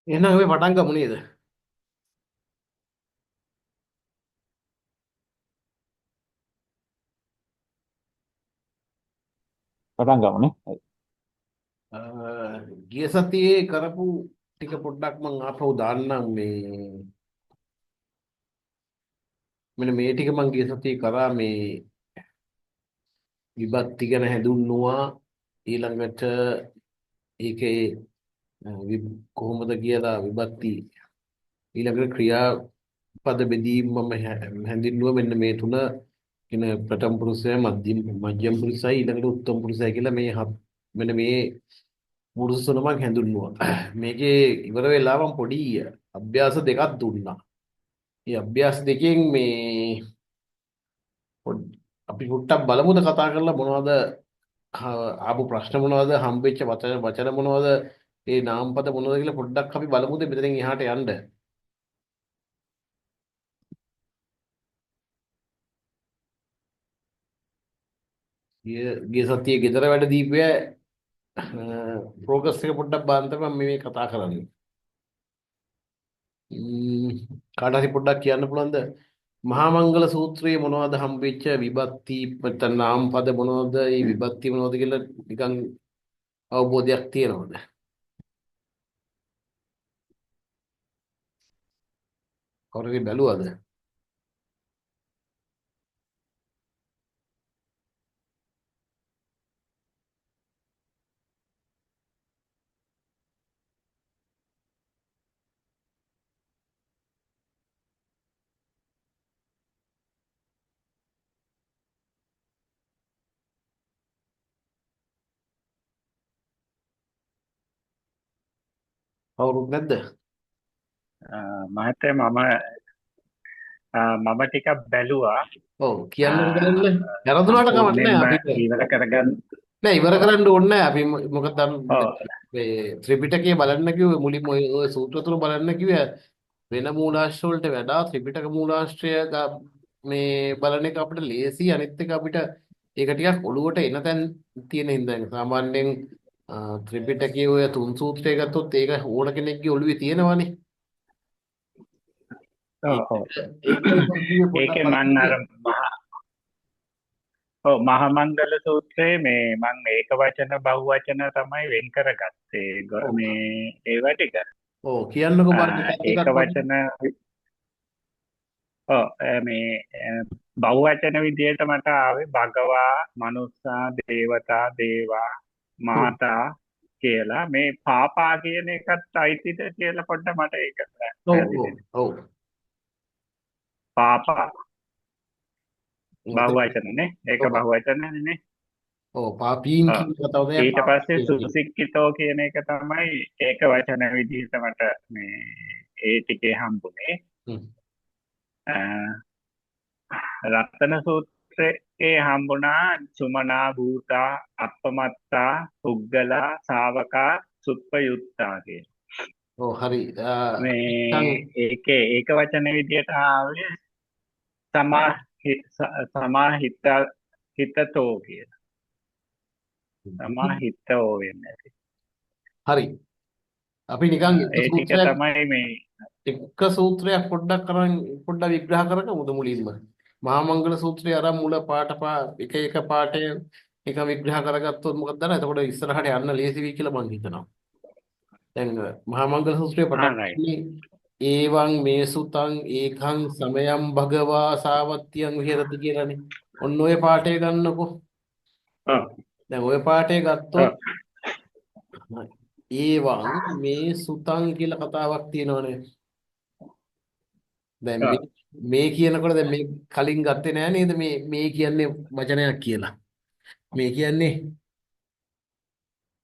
එහෙනම් අපි පටන් ගමු නේද? පටන් ගමුනේ. හරි. අ, ගිය සතියේ කරපු ටික පොඩ්ඩක් මම ආපහු දාන්නම් මෙන්න මේ ටික මම ගිය සතියේ කරා මේ විභක්ති ගැන හැඳුන්වුවා ඊළඟට ඒකේ කොහොමද කියලා විභක්ති ඊළඟට ක්‍රියාපද බෙදීම මම හැඳින්වුවා මෙන්න මේ තුන කියන ප්‍රථම පුරුෂය මධ්‍යම පුරුෂයයි ඊළඟට උත්තම පුරුෂයයි කියලා මෙන්න මේ පුරුෂ තුනමක් හැඳින්වුවා. මේකේ ඉවර වෙලා මම පොඩි අභ්‍යාස දෙකක් දුන්නා. මේ අභ්‍යාස දෙකෙන් අපි පොඩ්ඩක් බලමුද කතා කරලා මොනවද ආපු ප්‍රශ්න මොනවද හම්බෙච්ච වචන මොනවද ඒ නාමපද මොනවද කියලා පොඩ්ඩක් අපි බලමුද මෙතනින් එහාට යන්න. ගිය සතියේ ගෙදර වැඩ දීපය ප්‍රෝග්‍රස් එක පොඩ්ඩක් බලන්න තමයි මම මේ කතා කරන්නේ. ම්ම්, කාට හරි පොඩ්ඩක් කියන්න පුළුවන්ද? මහා මංගල සූත්‍රයේ මොනවද හම්බෙච්ච විභක්ති නැත්නම් නාමපද මොනවද? මේ විභක්ති මොනවද කියලා නිකන් අවබෝධයක් තියෙනවද? කවුරු හරි බැලුවද? කවුරුත් නැද්ද? මහත්තයා මම ටිකක් බැලුවා. ඔව් කියන්නකෝ ආ, බලන්න. වැරදුනාට කමක් නැහැ සම්පූර්ණයෙන්ම අපිට. ඉවර කරගන්න. නෑ ඉවර කරන්න ඕනේ නෑ අපි මොකද ඔව්. මේ ත්‍රිපිටකය බලන්න කිව්වේ මුලින්ම ඔය සූත්‍ර තුන බලන්න කිව්වේ වෙන මූලාශ්‍ර වලට වඩා ත්‍රිපිටක මූලාශ්‍රය මේ බලන එක අපිට ලේසි අනිත් එක අපිට ඒක ටිකක් ඔලුවට එන තැන් තියෙන හින්දා සාමාන්‍යයෙන් ත්‍රිපිටකයේ ඔය තුන් සූත්‍රය ගත්තොත් ඒක ඕන කෙනෙක්ගේ ඔළුවේ තියෙනවනේ ඔව්. ඒක ඔව්. ඒක තමයි පොඩ්ඩක් ඒකේ මං අර බලන්න. මහා මංගල සූත්‍රයේ මේ මං ඒක වචන බහුවචන තමයි වෙන් කරගත්තේ. ඔව් මේ ඒවා ටික. ඔව් කියන්නකෝ බලන්න එකක් ඒක එකක් පොඩ්ඩක්. වචන මේ බහුවචන විදියට මට ආවේ භගවා, මනුස්සා, දේවතා, දේවා, හ්ම්. මාතා කියලා. මේ පාපා කියන එකත් අයිතිද කියලා පොඩ්ඩක් මට ඒක ඔව් පැහැදිලි ඔව් වෙන්න. ඔව් පාපා ඔතන බහුවචනනේ. ඒක ඔව් බහුවචනනේ. ඔව් පාපීන් ඔව්. කියන කතාව තමයි ඊට පස්සේ පාපී කියන්නේ. සුසික්කිතෝ කියන එක තමයි ඒක වචන විදිහට මට මේ ඒ ටිකේ හම්බුනේ. හ්ම්. රත්තන සූත්‍රයේ හම්බුණා සුමනා භූතා අපමත්තා පුග්ගලා ශාවකා සුප්පයුත්තා කියන. ඔව් හරි නිකන් මේ ඒකේ ඒක වචන විදියට ආවේ සමාහිත හිතතෝ කියන. සමාහිතෝ වෙන්නේ නැති. හරි අපි නිකන් ඒ ටික තමයි මේ. එක සූත්‍රයක් පොඩ්ඩක් කරන් පොඩ්ඩක් විග්‍රහ කරගමුද මුලින්ම මහා මංගල සූත්‍රය අරන් මුල එක එක පාඩය එක විග්‍රහ කරගත්තොත් මොකද දන්නවද එතකොට ඉස්සරහට යන්න ලේසි වෙයි කියලා මම හිතනවා දැන් මහා මංගල සූත්‍රය පටන් රයිට්. ගන්නේ ඒවං මේසුතං ඒකං සමයං භගවා සාවත්තියං විහෙරති කියලානේ ඔන්න ඔය පාඩය ගන්නකො ඔව්. දැන් ඔය පාඩය ගත්තොත් ඔව්. ඒවං මේසුතං කියලා කතාවක් තියෙනවනේ දැන් ඔව්. මේ කියනකොට දැන් මේ කලින් ගත්තේ නෑ නේද මේ කියන්නේ වචනයක් කියලා. මේ කියන්නේ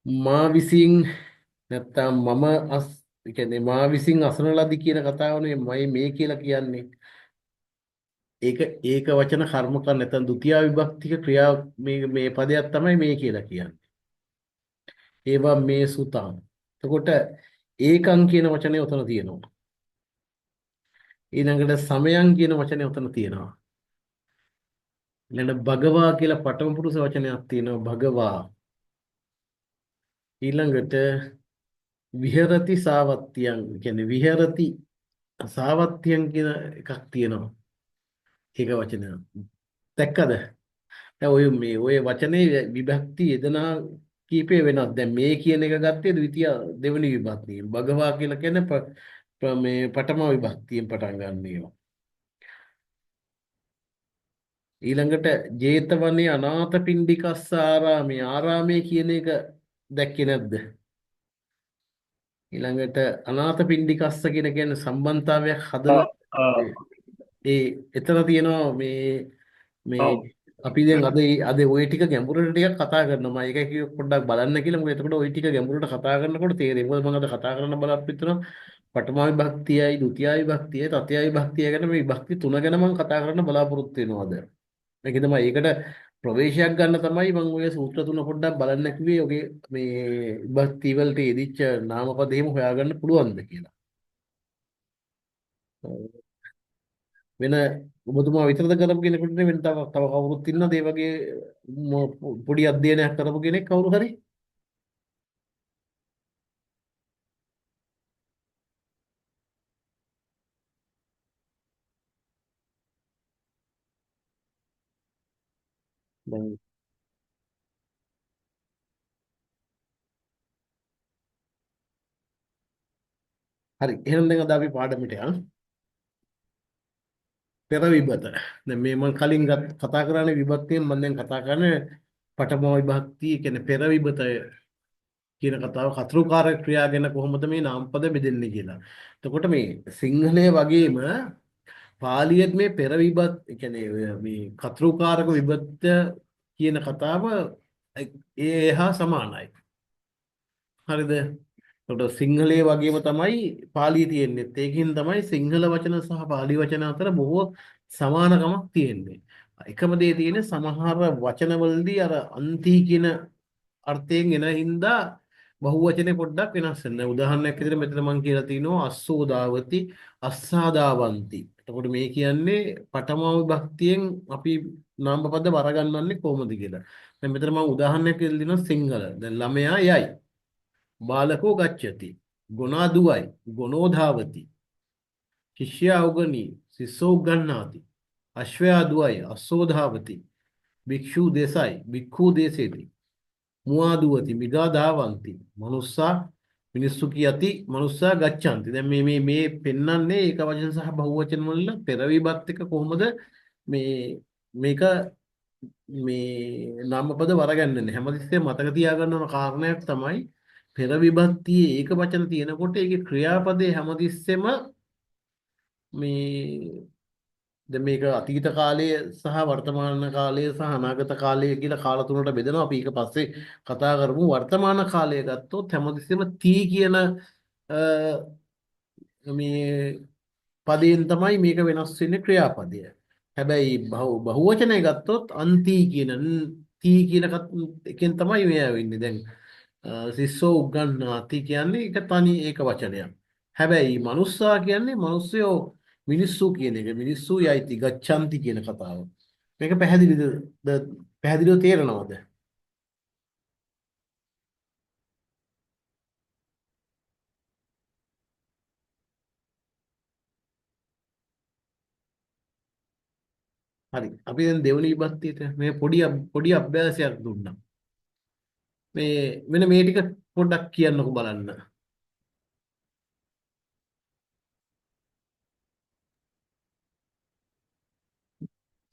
මා විසින් නැත්තම් මම ඒ කියන්නේ මා විසින් අසන ලදි කියන කතාවනේ මේ කියලා කියන්නේ. ඒක වචන කර්ම කර නැත්නම් ဒုတိ ය විභක්තික ක්‍රියා මේ පදයක් තමයි මේ කියලා කියන්නේ. ඒවා මේ සුතං. එතකොට ඒකං කියන වචනේ උතන තියෙනවා. ඊළඟට සමයං කියන වචනේ උතන තියෙනවා. ඊළඟ භගවා කියලා පඨම පුරුෂ වචනයක් තියෙනවා භගවා ඊළඟට විහෙරති සාවත්තියන් කියන්නේ විහෙරති සාවත්තියන් කියන එකක් තියෙනවා. ඒක වචනය. දැක්කද? දැන් ඔය වචනේ විභක්ති යෙදනා කීපය වෙනස්. දැන් මේ කියන එක ගත්තේ ද්විතිය දෙවෙනි විභක්තියෙන්. භගවා කියලා කියන්නේ මේ පඨම විභක්තියෙන් පටන් ගන්න ඒවා. ඊළඟට ජේතවනේ අනාථපිණ්ඩිකස්ස ආරාමේ ආරාමේ කියන එක දැක්කේ නැද්ද? ඊළඟට අනාථපිණ්ඩිකස්ස කියන සම්බන්ධතාවයක් හදලා ඔව් ඒ එතන තියෙනවා මේ ඔව් අපි දැන් අද ওই ටික ගැඹුරට ටිකක් කතා කරනවා. මම ඒකයි කිව්ව පොඩ්ඩක් බලන්න කියලා. මොකද එතකොට ওই ටික ගැඹුරට කතා කරනකොට තේරෙයි. මොකද මම අද කතා කරන්න බලාපොරොත්තු වෙනවා පඨම විභක්තියයි, ဒုတိ ය විභක්තියයි, තතිය විභක්තිය ගැන මේ විභක්ති තුන ගැන මම කතා කරන්න බලාපොරොත්තු වෙනවා අද. ඒකද මම ඒකට ප්‍රවේශයක් ගන්න තමයි මම ඔය සූත්‍ර තුන පොඩ්ඩක් බලන්න කිව්වේ. ඔගේ මේ විභක්ති වලට යෙදිච්ච නාමපද එහෙම හොයාගන්න පුළුවන්ද කියලා. වෙන ඔබතුමා විතරද කරපු කෙනෙකුට නෙවෙයි වෙන තව කවුරුත් ඉන්නද ඒ වගේ පොඩි අධ්‍යයනයක් කරපු කෙනෙක් කවුරු හරි? දැන් හරි එහෙනම් දැන් අද අපි පාඩමට යමු. පෙර විබත. දැන් මේ මම කලින් කතා කරන්නේ විභක්තියෙන් මම දැන් කතා කරන්නේ පඨම විභක්තිය කියන්නේ පෙර විබත කියන කතාව කතෘකාරක ක්‍රියා ගැන කොහොමද මේ නාමපද බෙදෙන්නේ කියලා. එතකොට මේ සිංහලයේ වගේම පාලියෙත් මේ පෙර විභත් කියන්නේ මේ කතෘකාරක විභක්ත කියන කතාව ඒ හා සමානයි. හරිද? එතකොට සිංහලයේ වගේම තමයි පාලිය තියෙන්නේ. ඒකෙන් තමයි සිංහල වචන සහ පාලි වචන අතර බොහෝ සමානකමක් තියෙන්නේ. එකම දේ තියෙන්නේ සමහර වචනවලදී අර අන්ති කියන අර්ථයෙන් එන හින්දා බහුවචනේ පොඩ්ඩක් වෙනස් වෙනවා. උදාහරණයක් විදිහට මෙතන මම කියලා තිනවා අස්සෝදාවති අස්සාදාවಂತಿ. එතකොට මේ කියන්නේ පඨම විභක්තියෙන් අපි නාමපද වරගන්වන්නේ කොහොමද කියලා. දැන් මෙතන මම උදාහරණයක් කියලා දෙනවා සිංහල. දැන් ළමයා යයි. බාලකෝ ගච්ඡති. ගොනා දුවයි. ගොනෝ ධාවති. ශිෂ්‍යයා උගනී. ශිෂ්‍යෝ උගන්නාති. අශ්වයා දුවයි. අස්සෝ ධාවති. භික්ෂු දේසයි. භික්ඛු දේසේති. මුවා දුවති. මිගා ධාවಂತಿ. මනුස්සා මිනිස්සු කියති. මනුස්සා ගච්ඡanti. දැන් මේ පෙන්වන්නේ ඒක වචන සහ බහුවචන වල පෙර විභක්ත එක කොහොමද මේ මේක මේ නාමපද වරගන්නන්නේ හැමතිස්සෙම මතක තියාගන්න ඕන කාරණයක් තමයි පෙර විභක්තියේ ඒක වචන තියෙනකොට ඒකේ ක්‍රියාපදේ හැමතිස්සෙම මේ දැන් මේක අතීත කාලය සහ වර්තමාන කාලය සහ අනාගත කාලය කියලා කාල තුනකට බෙදෙනවා. අපි ඒක පස්සේ කතා කරමු. වර්තමාන කාලය ගත්තොත් හැමතිස්සෙම තී කියන මේ පදයෙන් තමයි මේක වෙනස් වෙන්නේ ක්‍රියාපදය. හැබැයි බහුවචනය ගත්තොත් අන්ති කියන තී කියන එකෙන් තමයි මෙයා වෙන්නේ. දැන් සිස්සෝ උගන්නාති කියන්නේ ඒක තනි ඒක වචනයක්. හැබැයි මනුස්සා කියන්නේ මිනිස්සුયો මිනිස්සු කියන එක. මිනිස්සු යයිති ගච්ඡanti කියන කතාව. මේක පැහැදිලිද? පැහැදිලිව තේරෙනවද? හරි. අපි දැන් දෙවෙනි විභක්තියට මේ පොඩි අභ්‍යාසයක් දුන්නා. මෙන්න මේ ටික පොඩ්ඩක් කියන්නකෝ බලන්න.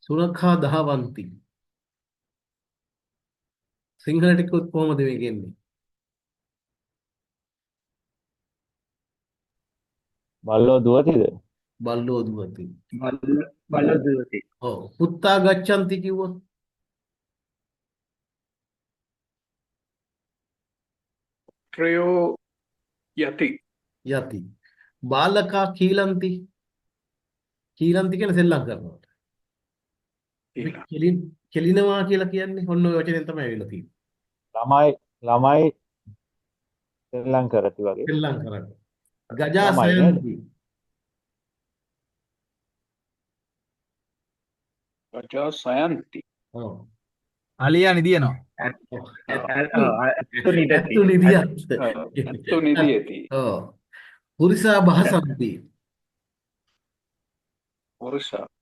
සුරඛා දහවಂತಿ. සිංහලට කිව්වොත් කොහොමද මේ කියන්නේ? බල්ලෝ දුවතිද? බල්ලෝ දුවති. බල දුවති. ඔව්. පුත්තා ගච්ඡanti කිව්වොත් ත්‍රයෝ යති. යති. බාලකා කීලಂತಿ. කීලಂತಿ කියන්නේ සෙල්ලම් කරනවා. කියලා. කෙලිනවා කියලා කියන්නේ ඔන්න ඔය වචනෙන් තමයි ඇවිල්ලා තියෙන්නේ. ළමයි ශ්‍රී ලංකරති වගේ. සෙල්ලම් කරන්නේ. ගජා ළමයි නේද? සයන්ති. රජා සයන්ති. ඔව්. අලියා නිදියනවා. ඔව්. ඇත්තු ඇත්තු නිදති ඇත්තු නිදියත්. ඇත්තු නිදියති. ඔව්. පුරිසා භාසන්ති.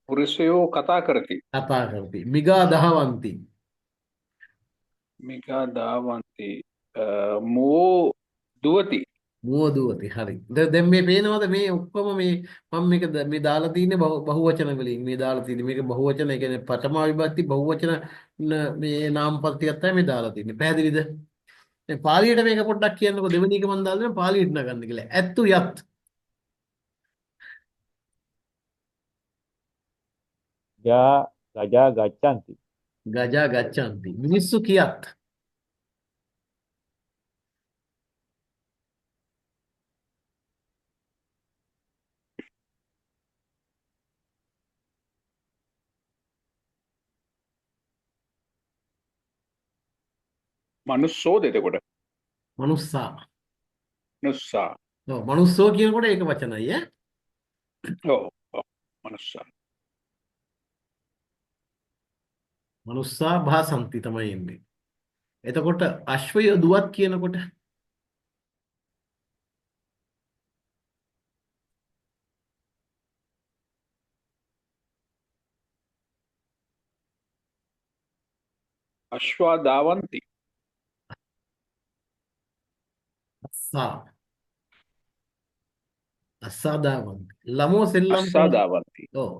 පුරුෂයෝ කතා කරති. කතා කරති. මිගා දහවಂತಿ. මිගා දාවන්ති. මෝ දුවති. මුව දුවති. හරි. දැන් මේ පේනවද මේ ඔක්කොම මේ මම මේක මේ දාලා තින්නේ බහුවචන වලින් මේ දාලා තින්නේ මේක බහුවචන ඒ කියන්නේ පඨම විභක්ති බහුවචන මේ නාම පද ටිකක් තමයි මේ දාලා තින්නේ. පැහැදිලිද? දැන් පාලියට මේක පොඩ්ඩක් කියන්නකෝ දෙවෙනි එක මම දාලා දෙනවා පාලියට නගන්න කියලා. ඇත්තු යත්. ගජා ගච්ඡanti. ගජා ගච්ඡanti. මිනිස්සු කියත්. මනුස්සෝ දෙතකොට. මනුස්සා. නුස්සා. ඔව් මනුස්සෝ කියනකොට ඒක වචනයි ඈ. ඔව්. මනුස්සා. මනුස්සා භාසන්ති තමයි එන්නේ. එතකොට අශ්වය දුවත් කියනකොට අශ්වා දාවන්ති. අස්සා අස්සා දාවන්ති. ළමෝ සෙල්ලම් අස්සා කරත්. දාවන්ති. ඔව්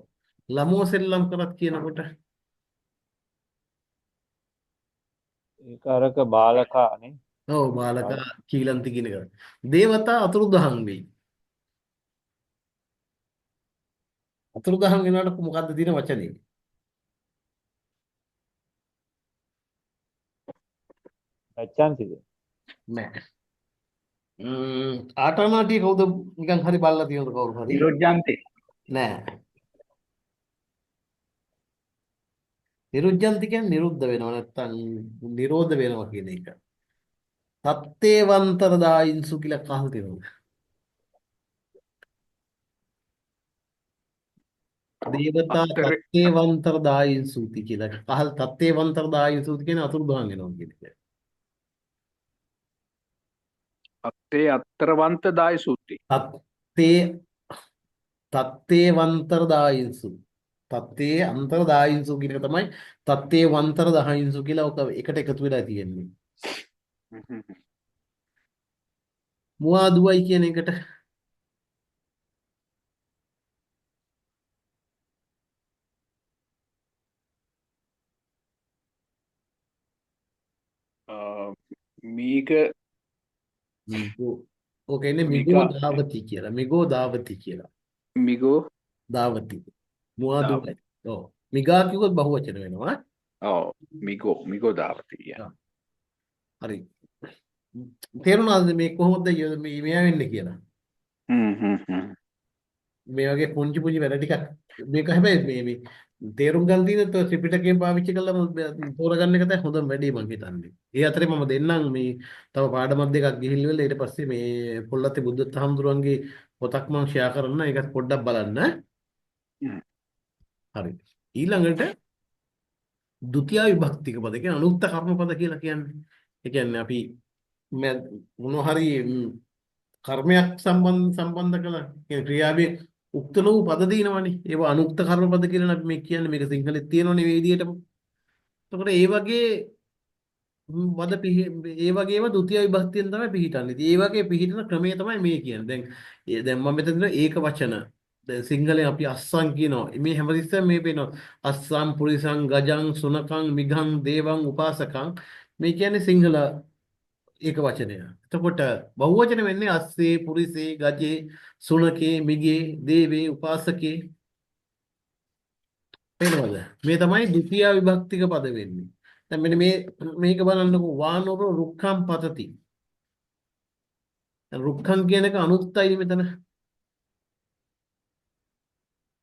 ළමෝ සෙල්ලම් කරත් කියනකොට ඒක අරක බාලකානේ. ඔව් බාලකා කීලන්ති කියන එක. දේවතා අතුරුදහන් වෙයි. අතුරුදහන් වෙනකොට මොකද්ද තියෙන වචනේ? ගච්ඡantiද? නෑ. ආටානාටිය කවුද නිකන් හරි බලලා තියෙනවද කවුරු හරි? නිරුද්ධන්ති නෑ. නිරුද්ධන්ති කියන්නේ නිරුද්ධ වෙනවා නැත්තම් නිරෝධ වෙනවා කියන එක. තත්තේවන්තර දායින්සු කියලා කහල් තියෙනවා. දේවතා අත්තරේ තත්තේවන්තර දායින්සුති කියලා. කහල් තත්තේවන්තර දායින්සුති කියන අතුරුදහන් වෙනවා කියන එක. අත්තේ අත්තරවන්ත දායි සූත්‍රි. තත්තේ තත්තේවන්තර දායින්සු. තත්තේ අන්තර දායින්සු කියන එක තමයි තත්තේවන්තර දායින්සු කියලා ඔක එකට එකතු වෙලා තියෙන්නේ. මුවා දුවයි කියන එකට මීග මිගෝ ඕක එන්නේ මිගෝ මිගා දාවති කියලා. මිගෝ දාවති කියලා. මිගෝ. දාවති. මුවා දාව. දුවයි. ඔව්. මිගා කිව්වොත් බහුවචන වෙනවා. ඔව්. මිගෝ දාවති. හරි. තේරුණාද මේ කොහොමද මේ මෙයා වෙන්නේ කියලා? මේ වගේ පුංචි පුංචි වැඩ ටිකක් මේක හැබැයි මේ තේරුම් ගන්න තියෙන ත්‍රිපිටකයෙන් පාවිච්චි කළාම තෝරගන්න එක තමයි හොඳම වැඩේ මම හිතන්නේ. ඒ අතරේ මම දෙන්නම් මේ තව පාඩමක් දෙකක් ගිහිල්ලා ඊට පස්සේ මේ පොල්ලත්තේ බුද්ධත් හාමුදුරුවන්ගේ පොතක් මම ෂෙයා කරන්න ඒකත් පොඩ්ඩක් බලන්න. හරි. ඊළඟට ဒုတိ ය විභක්තික පද කියන්නේ අනුක්ත කර්ම පද කියලා කියන්නේ. ඒ කියන්නේ අපි මොනවා හරි කර්මයක් සම්බන්ධ කළා. කියන්නේ ක්‍රියාවේ උක්ත වූ පද දිනවනේ. ඒවා අනුක්ත කර්ම පද කියලා අපි මේ කියන්නේ මේක සිංහලෙත් තියෙනවනේ මේ විදිහටම. එතකොට ඒ වගේ ඒ වගේම ဒုတိ ය විභක්තියෙන් තමයි පිහිටන්නේ. ඉතින් ඒ වගේ පිහිටන ක්‍රමය තමයි මේ කියන්නේ. දැන් මම මෙතන ඒක වචන දැන් සිංහලෙන් අපි අස්සම් කියනවා. මේ හැමතිස්සෙම මේ පේනවා. අස්සම් පුරිසං ගජං සුනකං මිඝං දේවං උපාසකං මේ කියන්නේ සිංහල ඒක වචනය. එතකොට බහුවචන වෙන්නේ අස්සේ පුරිසේ ගජේ සුනකේ මිගේ දේවේ උපාසකේ පේනවද? මේ තමයි ဒုတိ ය විභක්තික පද වෙන්නේ. දැන් මෙන්න මේක බලන්නකෝ වානෝර රුක්ඛම් පතති. රුක්ඛම් කියන එක අනුත්තයි මෙතන.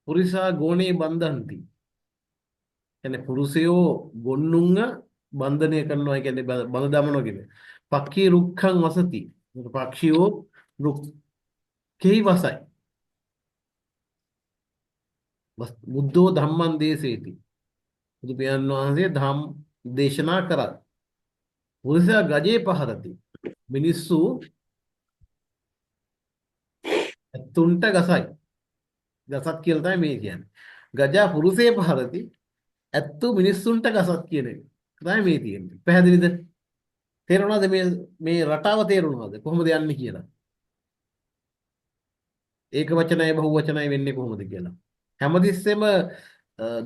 පුරිසා ගෝණේ බන්ධන්ති. කියන්නේ පුරුෂයෝ ගොන්නුන්ව බන්ධනය කරනවා කියන්නේ බඳ දමනවා කියන්නේ. පක්ඛී රුක්ඛං වසති. පක්ෂියෝ රුක්ඛේ වසයි. බුද්ධෝ ධම්මං දේසේති. බුදු පියාණන් වහන්සේ දේශනා කරත් පුරුෂයා ගජේ පහරති. මිනිස්සු ඇත්තුන්ට ගසයි. ගසත් කියලා තමයි මේ කියන්නේ. ගජා පුරුෂේ පහරති. ඇත්තු මිනිස්සුන්ට ගසත් කියන එක තමයි මේ තියෙන්නේ. පැහැදිලිද? තේරුණාද මේ රටාව තේරුණාද කොහොමද යන්නේ කියලා? ඒක වචනය බහුව වචනය වෙන්නේ කොහොමද කියලා. හැමතිස්සෙම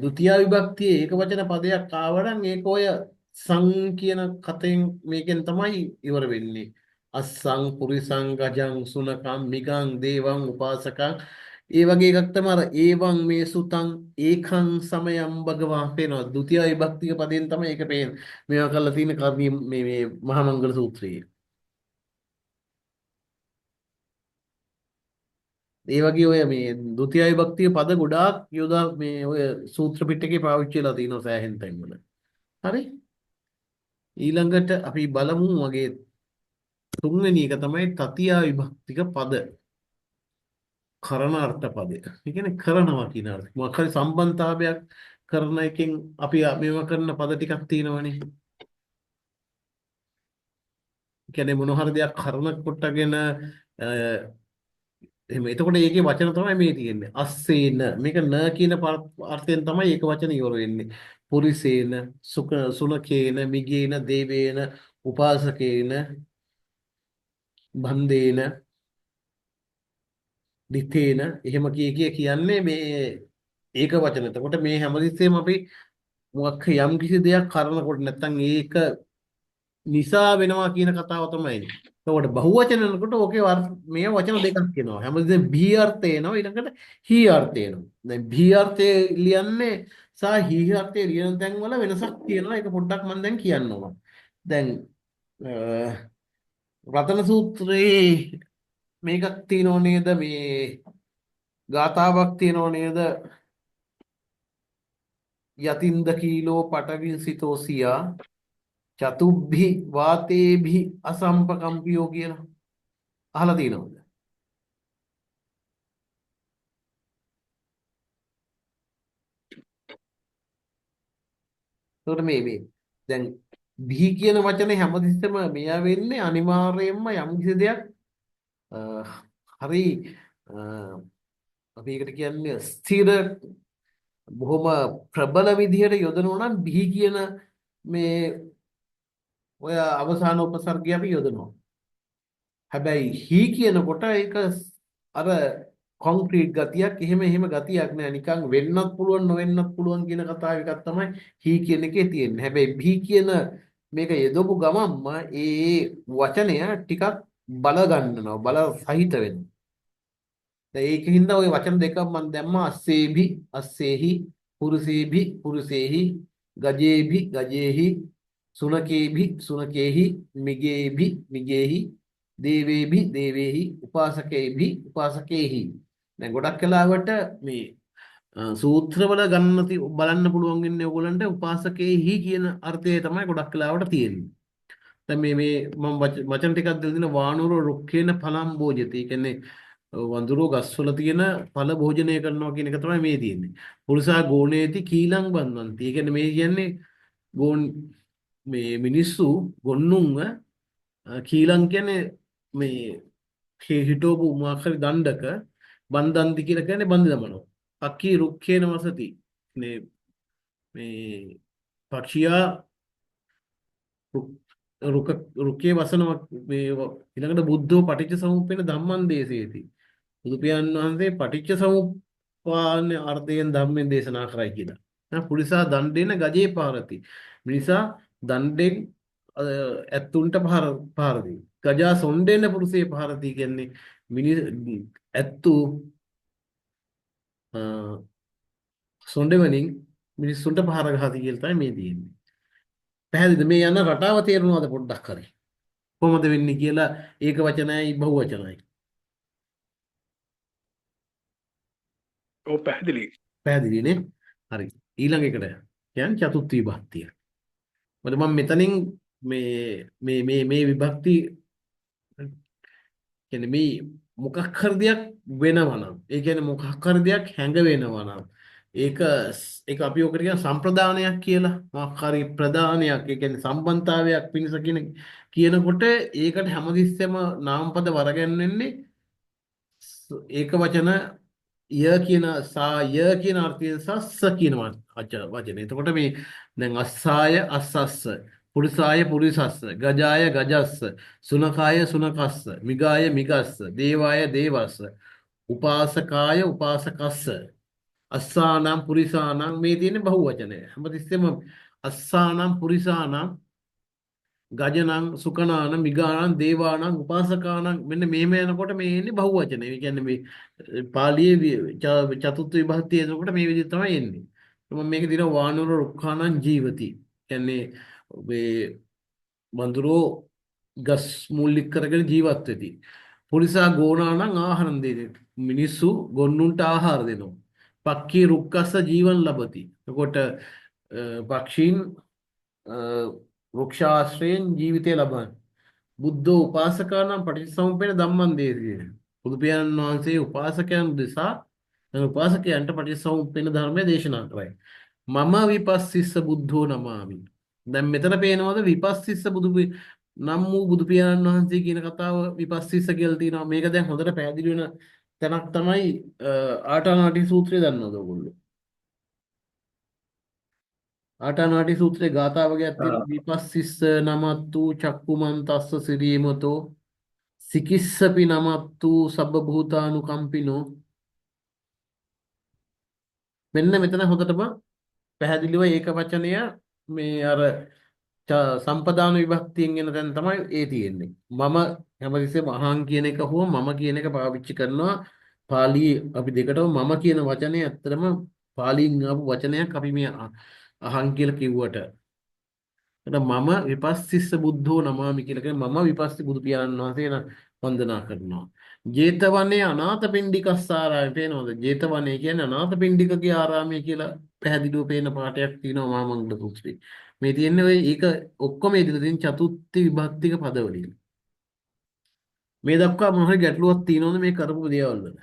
ဒုတိ ය විභක්තියේ ඒක වචන පදයක් ආවනම් ඒක ඔය සං කියන කතෙන් මේකෙන් තමයි ඉවර වෙන්නේ. අස්සං පුරිසං ගජං සුනකං මිගං දේවං උපාසකං ඒ වගේ එකක් තමයි අර ඒවං මේ සුතං ඒකං සමයං භගවා පේනවා. ဒုတိ ය විභක්තික පදයෙන් තමයි ඒක පේන්නේ. මේවා කරලා තියෙන කර්ණීය මේ මහා මංගල සූත්‍රයේ. ඒ වගේ ඔය මේ ဒုတိ ය විභක්තිය පද ගොඩාක් යොදා මේ ඔය සූත්‍ර පිටකේ පාවිච්චි වෙලා තියෙනවා සෑහෙන තැන්වල. හරි? ඊළඟට අපි බලමු වගේ තුන්වෙනි එක තමයි තතිය විභක්තික පද. කරණාර්ථ පදය. ඒ කියන්නේ කරනවා කියන අර්ථය. මොකක් හරි සම්බන්ධතාවයක් කරන එකෙන් අපි මේව කරන පද ටිකක් තියෙනවනේ. ඒ කියන්නේ මොන හරි දෙයක් කරන කොටගෙන එහෙම එතකොට ඒකේ වචන තමයි මේ තියෙන්නේ. අස්සේන මේක න කියන අර්ථයෙන් තමයි ඒක වචන ඉවර වෙන්නේ. පුරිසේන සුනකේන මිගේන දේවේන උපාසකේන බන්දේන දිතේන එහෙම කියන්නේ මේ ඒක වචන. එතකොට මේ හැමතිස්සෙම අපි මොකක් යම් කිසි දෙයක් කරනකොට නැත්තම් ඒක නිසා වෙනවා කියන කතාව තමයි. එතකොට බහුවචන වෙනකොට ඕකේ මේ වචන දෙකක් කියනවා. හැමදේම බී අර්ථය එනවා ඊළඟට හී අර්ථය එනවා. දැන් බී අර්ථය ලියන්නේ සහ හී අර්ථය ලියන තැන් වල වෙනසක් තියෙනවා. ඒක පොඩ්ඩක් මම දැන් කියන්න ඕන. දැන් රතන සූත්‍රයේ මේකක් තියෙනව නේද? මේ ගාථාවක් තියෙනව නේද? යතින්ද කීලෝ පටවිසිතෝසියා චතුබ්බි වාතේභි අසම්පකම්පියෝ කියලා අහලා තියෙනවද? එතකොට මේ දැන් බිහි කියන වචනේ හැමතිස්සෙම මෙයා වෙන්නේ අනිවාර්යයෙන්ම යම් කිසි දෙයක් හරි අපි ඒකට කියන්නේ ස්ථිර බොහොම ප්‍රබල විදිහට යොදනවා නම් බිහි කියන මේ ඔය අවසාන උපසර්ගය අපි යොදනවා. හැබැයි හී කියනකොට ඒක අර කොන්ක්‍රීට් ගතියක් එහෙම ගතියක් නෑ. නිකන් වෙන්නත් පුළුවන් නොවෙන්නත් පුළුවන් කියන කතාව එකක් තමයි හී කියන එකේ තියෙන්නේ. හැබැයි බී කියන මේක යොදපු ගමන්ම ඒ වචනය ටිකක් බල ගන්නවා. බල සහිත වෙනවා. දැන් ඒකින්ද ওই වචන දෙක මම දැම්මා අස්සේභි අස්සේහි පුරුසේභි පුරුසේහි ගජේභි ගජේහි සුනකේභි සුනකේහි මිගේභි මිගේහි දේවේභි දේවේහි උපාසකේභි උපාසකේහි. දැන් ගොඩක් වෙලාවට මේ සූත්‍රවල බලන්න පුළුවන් වෙන්නේ ඕගොල්ලන්ට උපාසකේහි කියන අර්ථය තමයි ගොඩක් වෙලාවට තියෙන්නේ. දැන් මේ මම වචන ටිකක් දෙන්න වානුර රුක්කේන ඵලම් භෝජති. ඒ කියන්නේ වඳුරෝ ගස්වල තියෙන ඵල භෝජනය කරනවා කියන එක තමයි මේ තියෙන්නේ. පුරුසා ගෝණේති කීලං බන්වන්ති. ඒ කියන්නේ මේ කියන්නේ මේ මිනිස්සු ගොන්නුන්ව කීලං කියන්නේ මේ හිටෝපු මොකක් හරි දණ්ඩක බන්දන්ති කියලා කියන්නේ බන්දි දමනවා. අක්කී රුක්කේන වසති. මේ පක්ෂියා රුකේ වසනවා මේ ඊළඟට බුද්ධෝ පටිච්ච සමුප්පේන ධම්මං දේශේති. බුදු පියාණන් වහන්සේ පටිච්ච සමුප්පාන අර්ථයෙන් ධම්මෙන් දේශනා කරයි කියලා. පුරිසා දණ්ඩේන ගජේ පාරති. මිනිසා දණ්ඩෙන් ඇත්තුන්ට පාරති. ගජා සොණ්ඩේන පුරුෂේ පාරති කියන්නේ ඇත්තු සොණ්ඩෙවලින් මිනිස්සුන්ට පහර ගහති කියලා තමයි මේ තියෙන්නේ. පැහැදිලිද? මේ යන රටාව තේරුණාද පොඩ්ඩක් හරි? කොහොමද වෙන්නේ කියලා ඒක වචනයයි බහුව වචනයයි. ඔව් පැහැදිලි. පැහැදිලිනේ? හරි. ඊළඟ එකට කියන්නේ චතුත් විභක්තිය. මොකද මම මෙතනින් මේ විභක්ති කියන්නේ මේ මොකක් හරි දෙයක් වෙනවා නම් ඒ කියන්නේ මොකක් හරි දෙයක් හැඟ වෙනවා නම් ඒක ඒක අපි ඔකට කියන සම්ප්‍රදානයක් කියලා. මොකක් හරි ප්‍රදානයක්. ඒ කියන්නේ සම්බන්ධතාවයක් පිණිස කියනකොට ඒකට හැමතිස්සෙම නාමපද වරගැන්වෙන්නේ ඒක වචන ය කියන ය කියන අර්ථයෙන් සහ කියන වචනේ. එතකොට මේ දැන් අස්සාය අස්සස්ස, පුරිසාය පුරිසස්ස, ගජාය ගජස්ස, සුනකාය සුනකස්ස, මිගාය මිගස්ස, දේවාය දේවස්ස, උපාසකාය උපාසකස්ස, අස්සානම් පුරිසානම් මේ තියෙන බහුවචනය. හැමතිස්සෙම අස්සානම් පුරිසානම් ගජනං සුකනාන මිගානං දේවානං උපාසකානං මෙන්න මෙහෙම යනකොට මේ එන්නේ බහුවචන. ඒ කියන්නේ මේ පාලියේ චතුර්ථ විභක්තිය එනකොට මේ විදිහට තමයි එන්නේ. මම මේක දින වානර රුක්ඛානං ජීවති. කියන්නේ මේ වඳුරෝ ගස් මූලික කරගෙන ජීවත් වෙති. පුරිසා ගෝනානං ආහාරං දෙති. මිනිස්සු ගොන්නුන්ට ආහාර දෙනවා. පක්ඛී රුක්කස්ස ජීවං ලබති. එතකොට පක්ෂීන් වෘක්ෂාශ්‍රයෙන් ජීවිතය ලබන. බුද්ධෝ උපාසකානම් පටිච්චසමුප්පේන ධම්මං දේසි. බුදු පියාණන් වහන්සේ උපාසකයන් දෙසා උපාසකයන්ට පටිච්චසමුප්පේන ධර්මය දේශනා කරයි. මම විපස්සිස්ස බුද්ධෝ නමාමි. දැන් මෙතන පේනවද විපස්සිස්ස නම් වූ බුදු පියාණන් වහන්සේ කියන කතාව විපස්සිස්ස කියලා තියෙනවා. මේක දැන් හොඳට පැහැදිලි වෙන තැනක් තමයි ආටානාටි සූත්‍රය දන්නවද ඔයගොල්ලෝ? ආටානාටි සූත්‍රයේ ගාථාවකයක් තියෙනවා විපස්සිස්ස නමත්තු චක්කුමන්තස්ස සිරීමතෝ සිකිස්සපි නමත්තු සබ්බ භූතානුකම්පිනෝ. මෙන්න මෙතන හොඳටම පැහැදිලිව ඒක වචනය මේ අර සම්පදාන විභක්තියෙන් එන තැන තමයි ඒ තියෙන්නේ. මම හැමතිස්සෙම අහං කියන එක හෝ මම කියන එක පාවිච්චි කරනවා. පාලි අපි දෙකටම මම කියන වචනේ ඇත්තටම පාලියෙන් ආපු වචනයක් අපි මේ අහං කියලා කිව්වට. එතන මම විපස්සිස්ස බුද්ධෝ නමාමි කියලා කියන්නේ මම විපස්සි බුදු පියාණන් වහන්සේ වන්දනා කරනවා. ජේතවනේ අනාථපිණ්ඩිකස්සාරාමේ පේනවද? ජේතවනේ කියන්නේ අනාථපිණ්ඩිකගේ ආරාමය කියලා පැහැදිලිව පේන පාඩයක් තියෙනවා මහමංගල සූත්‍රයේ. මේ තියෙන්නේ ඔය ඒක ඔක්කොම ඉදිරිය තියෙන චතුත්ථ විභක්තික පදවලින්. මේ දක්වා මොන හරි ගැටලුවක් තියෙනවද මේ කරපු දේවල් වල?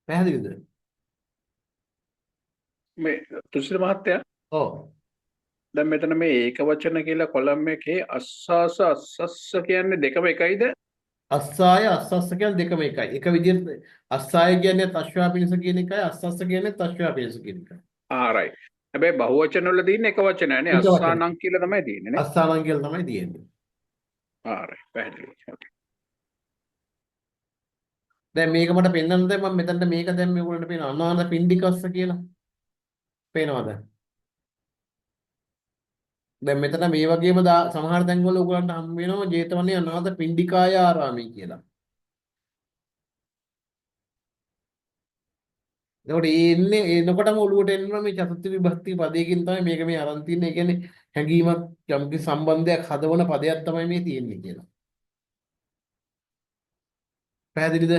පැහැදිලිද? මේ තුසිත මහත්තයා ඔව්. දැන් මෙතන මේ ඒක වචන කියලා කොලම් එකේ අස්සාස අස්සස්ස කියන්නේ දෙකම එකයිද? අස්සාය අස්සස්ස කියන්නේ දෙකම එකයි. එක විදිහට අස්සාය කියන්නේ තශ්වා පිණිස කියන එකයි අස්සස්ස කියන්නේ තශ්වා පිණිස කියන එකයි. ආරයි. හැබැයි බහුවචන වල තියෙන එක වචනය නේ එක වචන. අස්සානං කියලා තමයි තියෙන්නේ නේ. අස්සානම් කියලා තමයි තියෙන්නේ. ආරයි. පැහැදිලි. Okay. දැන් මේක මට පෙන්වන්න දැන් මම මෙතනට මේක දැන් මේගොල්ලන්ට පේන අනාථ පිණ්ඩිකස්ස කියලා. පේනවද? දැන් මෙතන මේ වගේම සමහර තැන්වල ඔයගලන්ට හම් වෙනවා ජේතවනේ අනාථ පිණ්ඩිකාය ආරාමය කියලා. එතකොට එන්නේ එනකොටම ඔළුවට එනවා මේ චතුර්ථ විභක්ති පදයකින් තමයි මේක මේ අරන් තින්නේ. ඒ කියන්නේ හැඟීමක් යම්කිසි සම්බන්ධයක් හදවන පදයක් තමයි මේ තියෙන්නේ කියලා. පැහැදිලිද?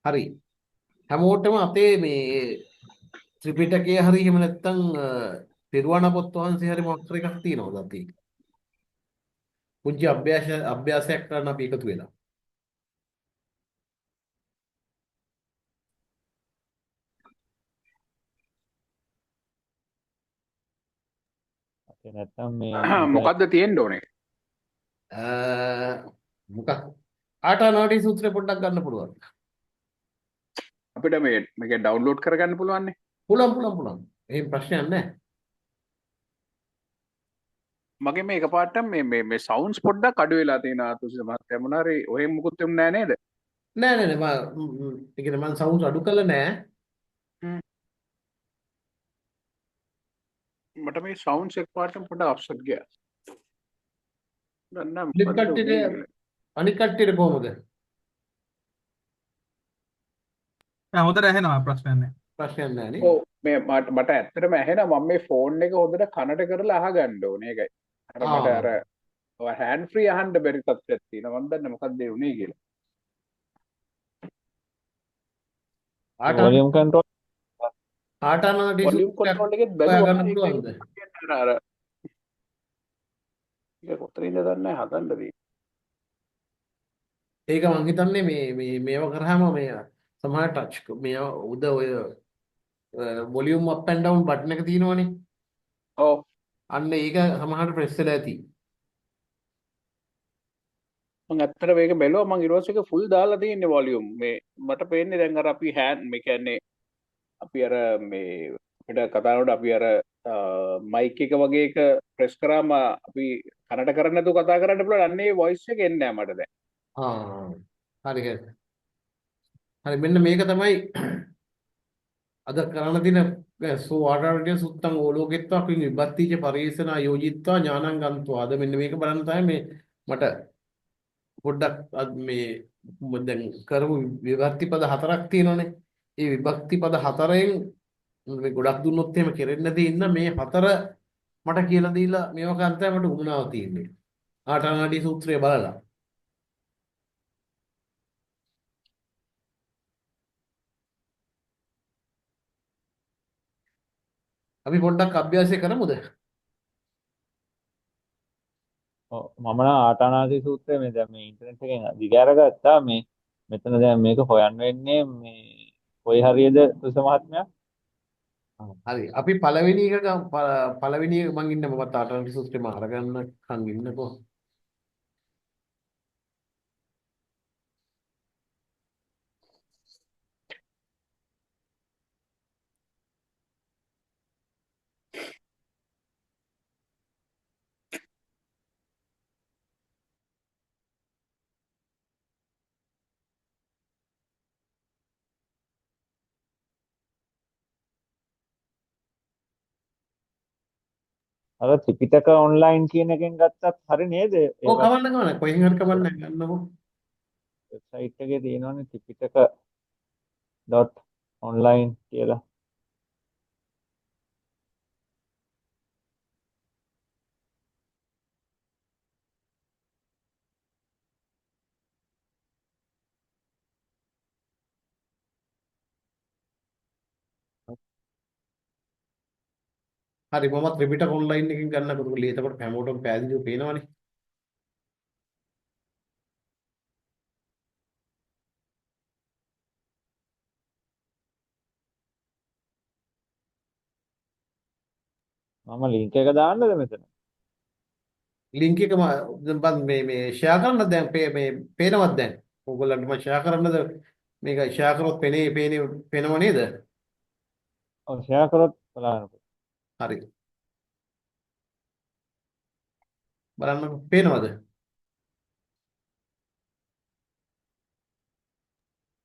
හරි. හැමෝටම අපේ මේ ත්‍රිපිටකයේ හරි එහෙම නැත්නම් පෙරවණ පොත් වහන්සේ හරි මොකක් හරි එකක් තියෙනවද අපි? පුංචි අභ්‍යාසයක් කරන්න අපි එකතු වෙලා. අපේ නැත්තම් මේ මොකද්ද තියෙන්න ඕනේ? මොකක් ආටානාටි සූත්‍රය පොඩ්ඩක් ගන්න පුළුවන්. අපිට මේක ඩවුන්ලෝඩ් කරගන්න පුළුවන් නේ. පුළුවන්. එහෙම ප්‍රශ්නයක් නැහැ. මගේ මේ එකපාරට මේ සවුන්ඩ්ස් පොඩ්ඩක් අඩු වෙලා තියෙනවා තුසිත මහත්තයා. මොනවා හරි ඔහෙ මුකුත් එමු නෑ නේද? නෑ ඒ කියන්නේ මම සවුන්ඩ් අඩු කළා නෑ. මට මේ සවුන්ඩ්ස් එකපාරට පොඩ්ඩක් අප්සෙට් ගියා. නන්නම් අනිත් කට්ටියට කොහොමද? හොඳට ඇහෙනවා ප්‍රශ්නයක් නැහැ. ප්‍රශ්නයක් නෑ නේ. ඔව් මේ මට ඇත්තටම ඇහෙනවා මම මේ ෆෝන් එක හොඳට කනට කරලා අහගන්න ඕනේ ඒකයි. අර මට අර හෑන්ඩ් ෆ්‍රී අහන්න බැරි තත්ත්වයක් තියෙනවා. මම දන්නේ මොකක්ද ඒ උනේ කියලා. වොලියම් කන්ට්‍රෝල් ආටානාටි වොලියුම් සූත්‍රයක් කන්ට්‍රෝල් එකෙත් හොයා බැලුවා ගන්න ඒක පුළුවන්ද? අර ඒක කොතනින්ද දන්නේ හදන්න දී. ඒක මං හිතන්නේ මේව කරාම මේ සමහර ටච් මේ උද ඔය volume up and down button එක තියෙනවනේ. ඔව් අන්න ඒක සමහරට ප්‍රෙස් වෙලා ඇති. මම ඇත්තට මේක බැලුවා මම ඊට පස්සේ ඒක ෆුල් දාලා තියෙන්නේ වොලියුම් මේ මට පේන්නේ දැන් අර අපි හෑන්ඩ් මේ කියන්නේ අපි අර මේ අපිට කතා කරනකොට අපි අර මයික් එක වගේ එක ප්‍රෙස් කරාම අපි කනට කරන්නේ නැතුව කතා කරන්න පුළුවන් අන්න ඒ වොයිස් එක එන්නේ නැහැ මට දැන්. හරි හරි. හරි මෙන්න මේක තමයි අද කරන්න තියෙන සෝ ආඩාරටිය සුත්තං ඕලෝකෙත්වා කින් විභත්තිච පරිේෂණ යෝජිත්වා ඥානං ගන්තවා. අද මෙන්න මේක බලන්න තමයි මේ මට පොඩ්ඩක් මේ දැන් කරමු විභක්ති පද හතරක් තියෙනවානේ. ඒ විභක්ති පද හතරෙන් මේ ගොඩක් දුන්නොත් එහෙම කෙරෙන්නේ නැති ඉන්න මේ හතර මට කියලා දීලා මේව කන්තයි මට උගුණාව තියෙන්නේ. ආටානාටි සූත්‍රය බලලා. අපි පොඩ්ඩක් අභ්‍යාසය කරමුද? මම නම් ආටානාති සූත්‍රය මේ දැන් මේ ඉන්ටර්නෙට් එකෙන් දිගහැරගත්තා මේ මෙතන දැන් මේක හොයන්න වෙන්නේ මේ කොයි හරියද තුස මහත්මයා හරි අපි පළවෙනි එක පළවෙනි එක මං ඉන්න මමත් ආටානාටි සූත්‍රෙම අරගන්නකම් ඉන්නකෝ. අර ත්‍රිපිටක ඔන්ලයින් කියන එකෙන් ගත්තත් හරි නේද ඔව් ඒවත් කවන්න කොහෙන් හරි කවන්න ගන්නකෝ. වෙබ්සයිට් එකේ තියෙනවනේ ත්‍රිපිටක.online කියලා හරි මම ත්‍රිපිටක ඔන්ලයින් එකකින් ගන්නකෝ. එතකොට හැමෝටම පැහැදිලිව පේනවනේ. මම ලින්ක් එක දාන්නද මෙතන ලින්ක් එක මේ ෂෙයා කරන්න දැන් මේ පේනවද දැන්? ඕගොල්ලන්ට මම ෂෙයා කරන්නද? මේක ෂෙයා කරොත් පේනව නේද? ඔව් ෂෙයා කරොත් බලන්න හරි. බලන්න පේනවද?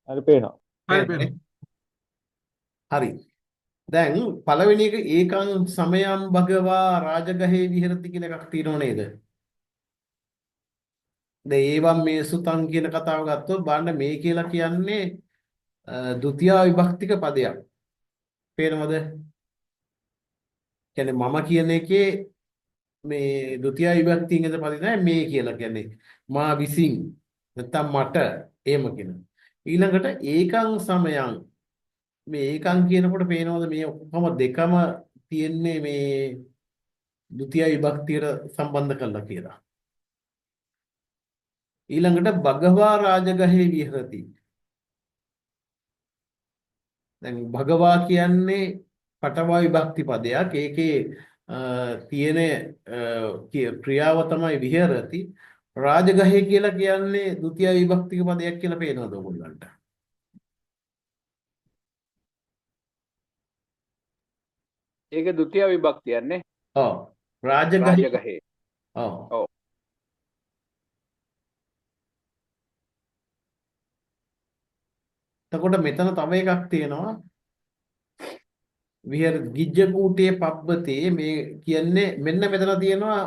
හරි පේනවා හරි පේනවනේ. පේනවා. හරි. දැන් පළවෙනි එක ඒකං සමයං භගවා රාජගහේ විහෙරති කියන එකක් තියෙනව නේද? දැන් ඒවම් මේ සුතං කියන කතාව ගත්තොත් බලන්න මේ කියලා කියන්නේ ဒုတိ ය විභක්තික පදයක්. පේනවද? කියන්නේ මම කියන එකේ මේ ဒုတိ ය විභක්තියෙන් එද පද නැහැ මේ කියලා කියන්නේ මා විසින් නැත්තම් මට එහෙම කියන. ඊළඟට ඒකං සමයං මේ ඒකං කියනකොට පේනවද මේ ඔක්කොම දෙකම තියෙන්නේ මේ ဒုတိ ය විභක්තියට සම්බන්ධ කරලා කියලා. ඊළඟට භගවා රාජගහේ විහෙරති. දැන් භගවා කියන්නේ පටවා විභක්ති පදයක්. ඒකේ තියෙන ක්‍රියාව තමයි විහෙරති. රාජගහේ කියලා කියන්නේ ဒုတိ ය විභක්තික පදයක් කියලා පේනවද ඔයගොල්ලන්ට? ඒක ဒုတိ ය විභක්තියන්නේ ඔව්. රාජගහේ. රාජගහේ. ඔව්. ඔව්. එතකොට මෙතන තව එකක් තියෙනවා. විහෙර ගිජ්ජ කූටේ පබ්බතේ මේ කියන්නේ මෙන්න මෙතන තියෙනවා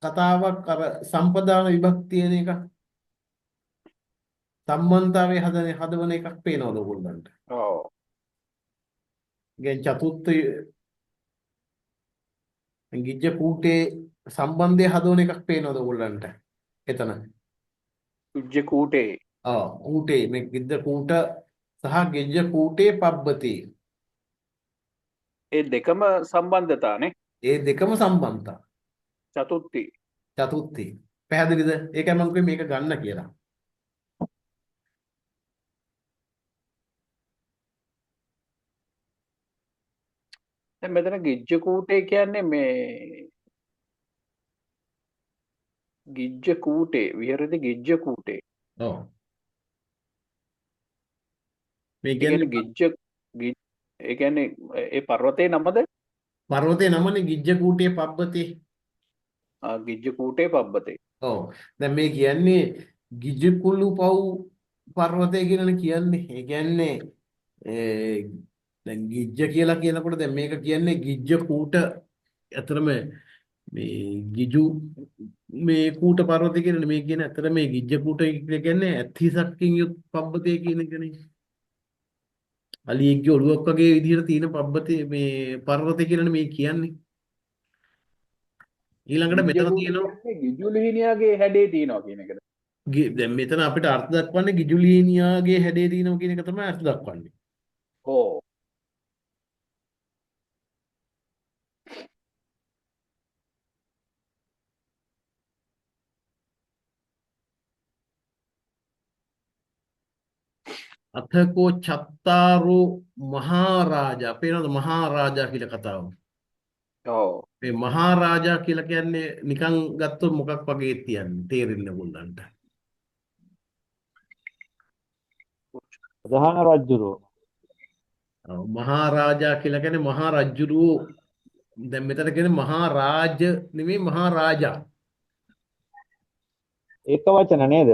කතාවක් අර සම්පදාන විභක්තියන එක. සම්බන්ධතාවයේ හදවන එකක් පේනවද ඔයගොල්ලන්ට? ඔව්. ගෙන් චතුර්ථ ගිජ්ජ කූටේ සම්බන්ධය හදවන එකක් පේනවද ඔයගොල්ලන්ට? එතන. උජ්ජ කූටේ. කූටේ මේ ගිජ්ජ කූට සහ ගිජ්ජ කූටේ පබ්බතේ. ඒ දෙකම සම්බන්ධතානේ ඒ දෙකම සම්බන්ධතා. චතුත්ති. චතුත්ථි. පැහැදිලිද? ඒකයි මම කිව්වේ මේක ගන්න කියලා. දැන් මෙතන ගිජ්ජ කූටේ කියන්නේ මේ ගිජ්ජ කූටේ විහෙරති ගිජ්ජ කූටේ. ඔව්. මේ ඒ කියන්නේ කියන්නේ ඒ කියන්නේ ඒ පර්වතේ නමද? පර්වතේ නමනේ ගිජ්ජකූටේ පබ්බතේ. ගිජ්ජ කූටේ පබ්බතේ. ඔව්. දැන් මේ කියන්නේ ගිජ්ජකුළු පව් පර්වතය කියලානේ කියන්නේ. ඒ කියන්නේ දැන් ගිජ්ජ කියලා කියනකොට දැන් මේක කියන්නේ ගිජ්ජකූට අතරම මේ ගිජු මේ කූට පර්වතය කියන්නේ මේ කියන්නේ අතර මේ ගිජ්ජකූට කියන්නේ ඇත්හිසක්කින් යුත් පබ්බතය කියන එකනේ. අලියෙක්ගේ ඔළුවක් වගේ විදිහට තියෙන පබ්බතේ මේ පර්වතය කියලානේ මේ කියන්නේ. ඊළඟට ගිජ්ජ මෙතන කූට තියෙනවා කියන්නේ ගිජු ලිහිණියාගේ හැඩේ තියෙනවා කියන එකද? දැන් මෙතන අපිට අර්ථ දක්වන්නේ ගිජුලීනියාගේ හැඩේ තියෙනවා කියන එක තමයි අර්ථ දක්වන්නේ. ඕ. අතකෝ චත්තාරෝ මහරජා පේනවද මහරජා කියලා කතාව. ඔව්. මේ මහරජා කියලා කියන්නේ නිකන් ගත්තොත් මොකක් වගේ තියන්නේ තේරෙන්න ඕනන්ට. ප්‍රධාන රජුරෝ. මහරජා කියලා කියන්නේ මහරජුරෝ. දැන් මෙතන කියන්නේ මහරජ නෙමෙයි මහරජා. ඒක වචන නේද?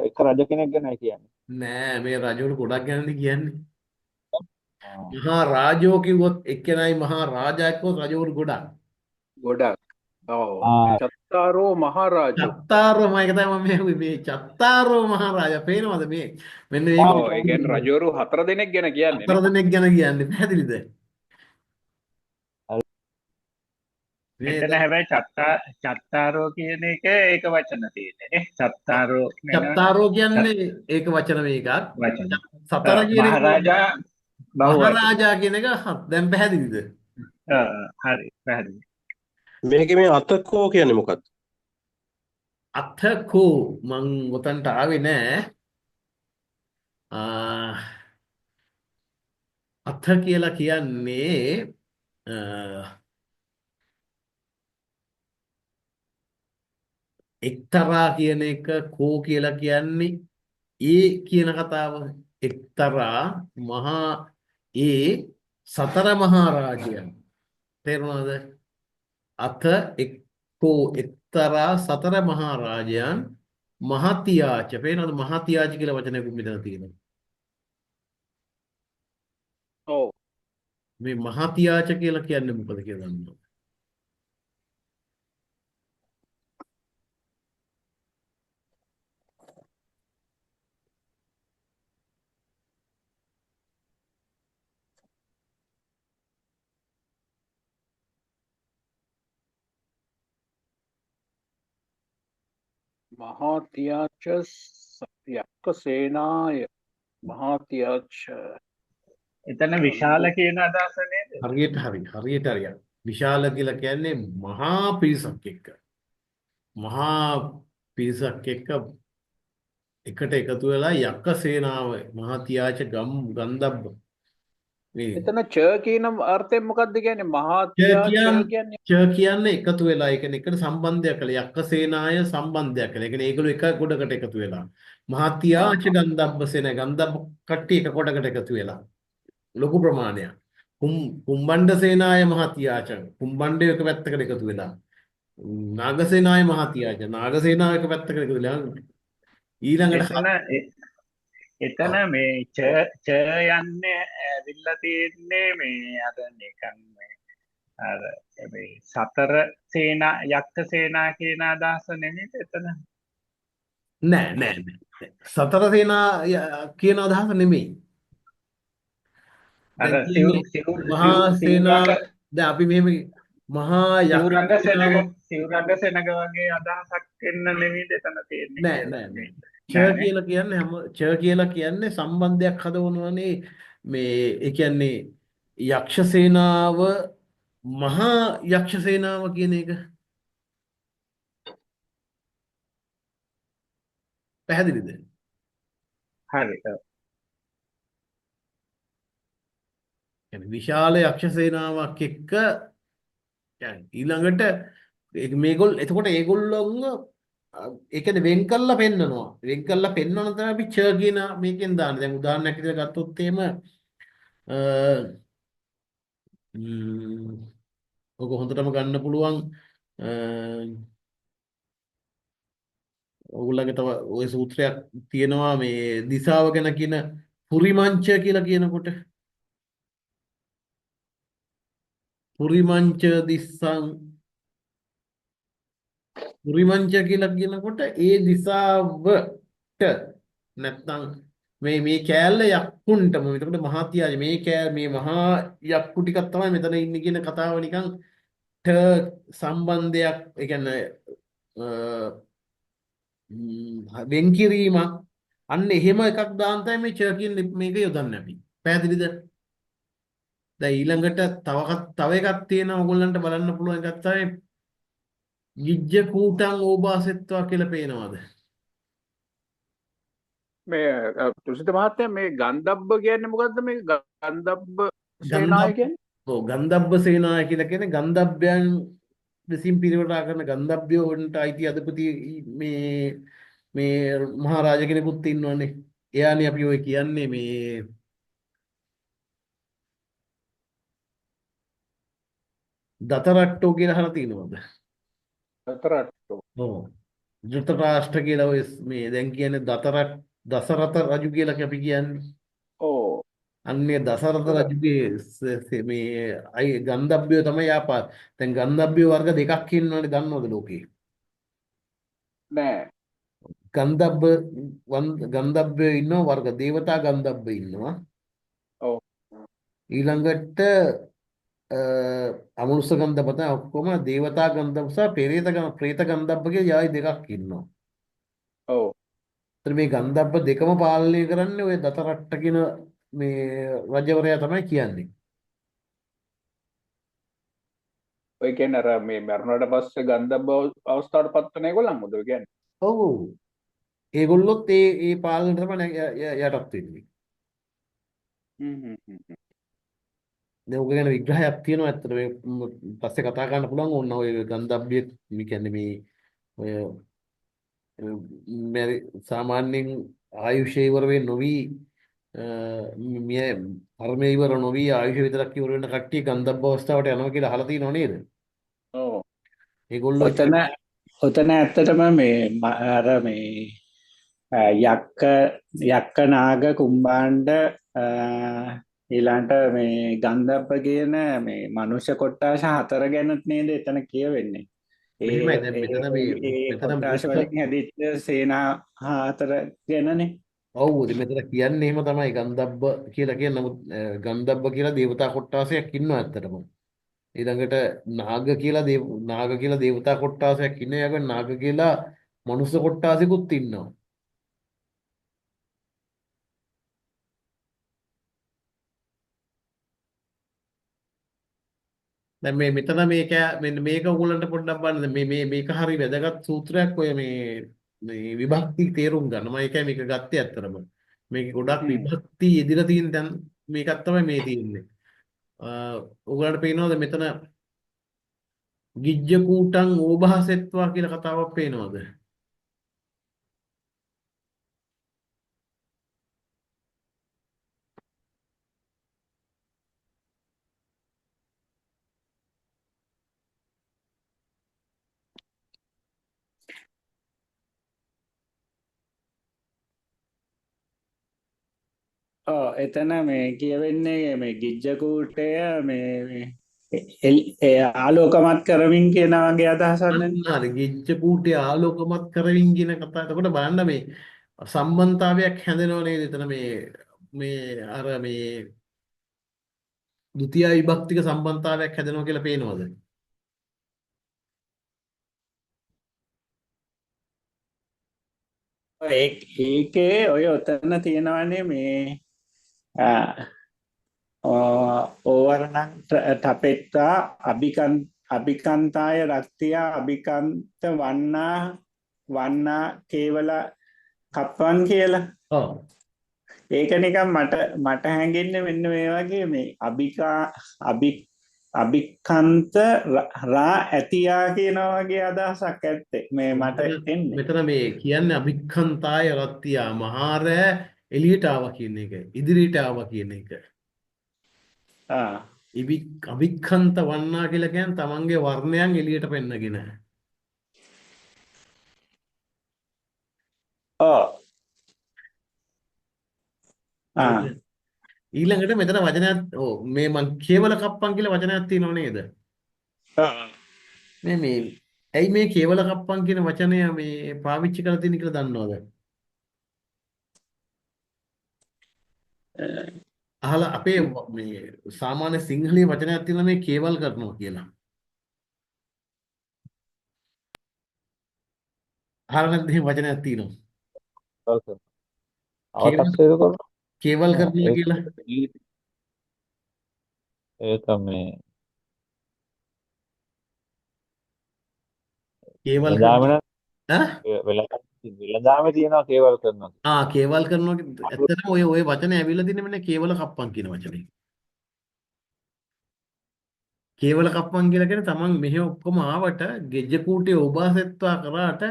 එක රජ කෙනෙක් ගැනයි කියන්නේ. නෑ මේ රජවරු ගොඩක් ගැනනේ කියන්නේ. ආ. මහා රාජෝ කිව්වොත් එක්කෙනයි මහා රාජා කිව්වොත් රජවරු ගොඩක්. ගොඩක්. ඔව්. ආ. චත්තාරෝ මහරජෝ. චත්තාරෝ මම ඒක තමයි මම මේ චත්තාරෝ මහා රාජා පේනවද මේ මෙන්න මේක ඔව්. ඒ කියන්නේ රජවරු 4 දෙනෙක් ගැන කියන්නේ හතර නේ. දෙනෙක් ගැන කියන්නේ පැහැදිලිද? මේ එතන හැබැයි චත්තාරෝ කියන එක ඒක වචන තියෙන්නේ නේ. චත්තාරෝ කියන චත්තාරෝ කියන්නේ ඒක වචන මේකක්. වචන. සතර කියන එක මහරජා බහුවචන. මහරජා කියන එක දැන් පැහැදිලිද? හරි පැහැදිලි. මේකේ මේ අතකෝ කියන්නේ මොකක්ද? අතකෝ මං ඔතනට ආවේ නෑ. ආ, අත කියලා කියන්නේ එක්තරා කියන එක කෝ කියලා කියන්නේ ඒ කියන කතාව. එක්තරා මහා ඒ සතර මහා රාජ්‍යයන් තේරුණාද? අත එක්කෝ එක්තරා සතර මහා රාජ්‍යයන් මහතියාච පේනවද? මහතියාච කියලා වචනයක් මෙතන තියෙනවා. ඔව්. මේ මහතියාච කියලා කියන්නේ මොකද කියලා දන්නවද? මහාතියාච යක්ක සේනාය මහාතියාච. එතන විශාල කියන අදහස නේද? හරියට හරියට. විශාල කියලා කියන්නේ මහා පිරිසක් එක්ක. මහා පිරිසක් එක්ක එකට එකතු වෙලා යක්ක සේනාව මහතියාච ගන්ධබ්බ මේ එතන ච කියන අර්ථයෙන් මොකක්ද කියන්නේ? මහාතියාච කියන්නේ ච කියන්නේ එකතු වෙලා ඒ කියන්නේ එකට සම්බන්ධයක් කළා යක්ක සේනාය සම්බන්ධයක් කළා. ඒ කියන්නේ ඒගොල්ලෝ එක ගොඩකට එකතු වෙලා මහතියාච ගන්ධබ්බ සේනාය ගන්ධබ්බ කට්ටිය එක කොටකට එකතු වෙලා ලොකු ප්‍රමාණයක්. කුම්බණ්ඩ සේනාය මහතියාච කුම්බණ්ඩය එක පැත්තකට එකතු වෙලා නාගසේනාය මහතියාච නාගසේනාව එක පැත්තකට එකතු වෙලා ඊළඟට එතන මේ ච යන්නේ ඇවිල්ලා තියෙන්නේ මේ අර නිකන් මේ අර මේ සතර සේනා යක්ක සේනා කියන අදහස නෙමෙයිද එතන? නෑ සතර සේනා කියන අදහස නෙමෙයි. අර මහා සේනාව දැන් අපි මෙහෙම මහා සිවුරංග සෙනග වගේ අදහසක් එන්න නෙමෙයිද එතන තියෙන්නේ? නෑ ච කියලා කියන්නේ සම්බන්ධයක් හදවනවනේ මේ ඒ කියන්නේ යක්ෂ සේනාව මහා යක්ෂ සේනාව කියන එක පැහැදිලිද? හරි. يعني විශාල යක්ෂ සේනාවක් එක්ක يعني ඊළඟට එතකොට ඒගොල්ලොන්ව ඒ කියන්නේ වෙන් කළා පෙන්නනවා. වෙන් කළා පෙන්වන තමයි අපි ච කියන මේකෙන් දාන්නේ. දැන් උදාහරණයක් විදිහට ගත්තොත් එහෙම ඔක හොඳටම ගන්න පුළුවන් ඔයගොල්ලන්ගේ තව ওই සූත්‍රයක් තියෙනවා මේ දිසාව ගැන කියන පුරිමංච කියලා කියනකොට පුරිමංච දිස්සං පුරිමංච කියලා කියනකොට ඒ දිසාවට නැත්නම් මේ කෑල්ල යක්කුන්ටම එතකොට මහත්යාජ මේ මහා යක්කු ටිකක් තමයි මෙතන ඉන්නේ කියන කතාව නිකන් ට සම්බන්ධයක් ඒ කියන්නේ වෙන් කිරීමක් අන්න එහෙම එකක් දාන්න තමයි මේ ච කියන මේක යොදන්නේ අපි. පැහැදිලිද? දැන් ඊළඟට තව එකක් තියෙනවා ඔයගොල්ලන්ට බලන්න පුළුවන් එකක් තමයි ගිජ්ජ කූටං ඕබාසෙත්වා කියලා පේනවද? මේ තුසිත මහත්තයා මේ ගන්ධබ්බ කියන්නේ මොකද්ද මේ ගන්ධබ්බ සේනාය ගන්ධබ්බ කියන්නේ? ගන්ධබ්බ සේනාය කියලා කියන්නේ ගන්ධබ්බයන් විසින් පිරිවරා කරන ගන්ධබ්බයෝ වන්ට අයිති අධිපති මේ මහරජා කෙනෙකුත් ඉන්නවනේ. එයානේ අපි ඔය කියන්නේ මේ දතරට්ටෝ කියලා අහලා තියෙනවද? දතරට්ටෝ. ඔව්. ධෘතරාෂ්ට්‍ර කියලා ඔය මේ දැන් කියන්නේ දසරථ රජු කියලා අපි කියන්නේ. ඕ. අන්නේ දසරථ රජුගේ මේ ගන්ධබ්බයෝ තමයි යාපා. දැන් ගන්ධබ්බයෝ වර්ග දෙකක් ඉන්නවනේ දන්නවද ලෝකේ? නෑ. ගන්ධබ්බයෝ ඉන්නවා වර්ග දේවතා ගන්ධබ්බ ඉන්නවා. ඔව්. ඊළඟට අමනුෂ්‍ය ගන්ධබ්බ තමයි ඔක්කොම දේවතා ගන්ධබ්බ සහ ප්‍රේත ගන්ධබ්බ කියලා යායි දෙකක් ඉන්නවා. ඔව්. ඒතර මේ ගන්ධබ්බ දෙකම පාලනය කරන්නේ ඔය දතරට්ට කියන මේ රජවරයා තමයි කියන්නේ. ඔය කියන්නේ අර මේ මරණයට පස්සේ ගන්ධබ්බ අවස්ථාවට පත් වෙන ඒගොල්ලන්මද ඔය කියන්නේ? ඔව්. ඒගොල්ලොත් ඒ පාලනයට තමයි යටත් වෙන්නේ. දැන් ඔක ගැන විග්‍රහයක් තියෙනවා ඇත්තට මේ පස්සේ කතා කරන්න පුළුවන් ඕන ඔය ගන්ධබ්බිය මේ කියන්නේ මේ ඔය සාමාන්‍යයෙන් ආයුෂය ඉවර වෙන්නේ නොවි මිය කර්මය ඉවර නොවි ආයුෂ විතරක් ඉවර වෙන කට්ටිය ගන්ධබ්බ අවස්ථාවට යනවා කියලා අහලා තියෙනව නේද? ඔව්. ඒගොල්ලෝ ඔතන ඇත්තටම මේ අර මේ යක්ක නාග කුම්බාණ්ඩ ඊළඟට මේ ගන්ධබ්බ කියන මේ මනුෂ්‍ය කොට්ටාශ 4 ගැනත් නේද එතන කියවෙන්නේ. මෙහෙමයි දැන් මෙතන කොට්ටාශ වලින් හැදිච්ච සේනා 4 ගැනනේ. ඔව් මෙතන කියන්නේ එහෙම තමයි ගන්ධබ්බ කියලා කියන නමුත් ගන්ධබ්බ කියලා දේවතා කොට්ටාසයක් ඉන්නවා ඇත්තටම. ඊළඟට නාග කියලා දේවතා කොට්ටාසයක් ඉන්නවා. ඊළඟට නාග කියලා මනුස්ස කොට්ටාසෙකුත් ඉන්නවා. දැන් මෙතන මෙන්න මේක ඔයගොල්ලන්ට පොඩ්ඩක් බලන්න මේක හරි වැදගත් සූත්‍රයක් ඔය මේ විභක්ති තේරුම් ගන්න. මම ඒකයි මේක ගත්තේ ඇත්තටම. මේක ගොඩක් විභක්ති යෙදিলা තියෙන දැන් මේකක් තමයි මේ තියෙන්නේ. ඔයගොල්ලන්ට පේනවද මෙතන ගිජ්ජ කූටං ඕභාසෙත්වා කියලා කතාවක් පේනවද? එතන මේ කියවෙන්නේ මේ ගිජ්ජකූටය මේ ආලෝකමත් කරමින් කියන වගේ අදහසක් හරි ගිජ්ජ කූටේ ආලෝකමත් කරමින් කියන කතාව. එතකොට බලන්න මේ සම්බන්ධතාවයක් හැදෙනව නේද? එතන මේ අර මේ ဒုတိ ය විභක්තික සම්බන්ධතාවයක් හැදෙනවා කියලා පේනවද? ඒකේ ඔය ඔතන තියෙනවනේ මේ ඕවරණං ඨපෙත්තා අභිකන්තාය රක්තියා අභිකන්ත වන්නා කේවල කප්පන් කියලා. ඔව්. ඒක නිකන් මට හැඟෙන්නේ මෙන්න මේ වගේ මේ අභිකන්ත රා ඇතියා කියනවා වගේ අදහසක් ඇත්තේ මේ මට එන්නේ. මෙතන මේ කියන්නේ අභික්ඛන්තාය රත්තියා මහරෑ එළියට ආවා කියන එක. ඉදිරියට ආවා කියන එක. ආ අභික්ඛන්ත වන්නා කියලා කියන්නේ තමන්ගේ වර්ණයන් එළියට පෙන්නගෙන. ඔව් ආ ඊළඟට මෙතන වචනයක් මේ මං කේවල කප්පන් කියලා වචනයක් තියෙනව නේද? මේ ඇයි මේ කේවල කප්පන් කියන වචනය මේ පාවිච්චි කරලා තියෙන කියලා දන්නවද? අහලා අපේ මේ සාමාන්‍ය සිංහලයේ වචනයක් තියෙනවා මේ කේවල් කරනවා කියලා. අහලා නැද්ද මේ වචනයක් තියෙනවා? අවතක්සේරු කරනවා. කේවල් කරනවා කියලා. ඒක මේ කේවල් වෙළඳාම කරනවා. නම් වෙළඳාමේ තියෙනවා කේවල් කරනවා. කේවල් කරනවා ඇත්තටම ඔය වචනේ ඇවිල්ලා තියෙන්නේ මෙන්න කේවල කප්පන් කියන වචනේ. කේවල කප්පන් කියලා කියන්නේ තමන් මෙහෙ ඔක්කොම ආවට ගෙජ්ජ කූටේ ඔබාසෙත්වා කරාට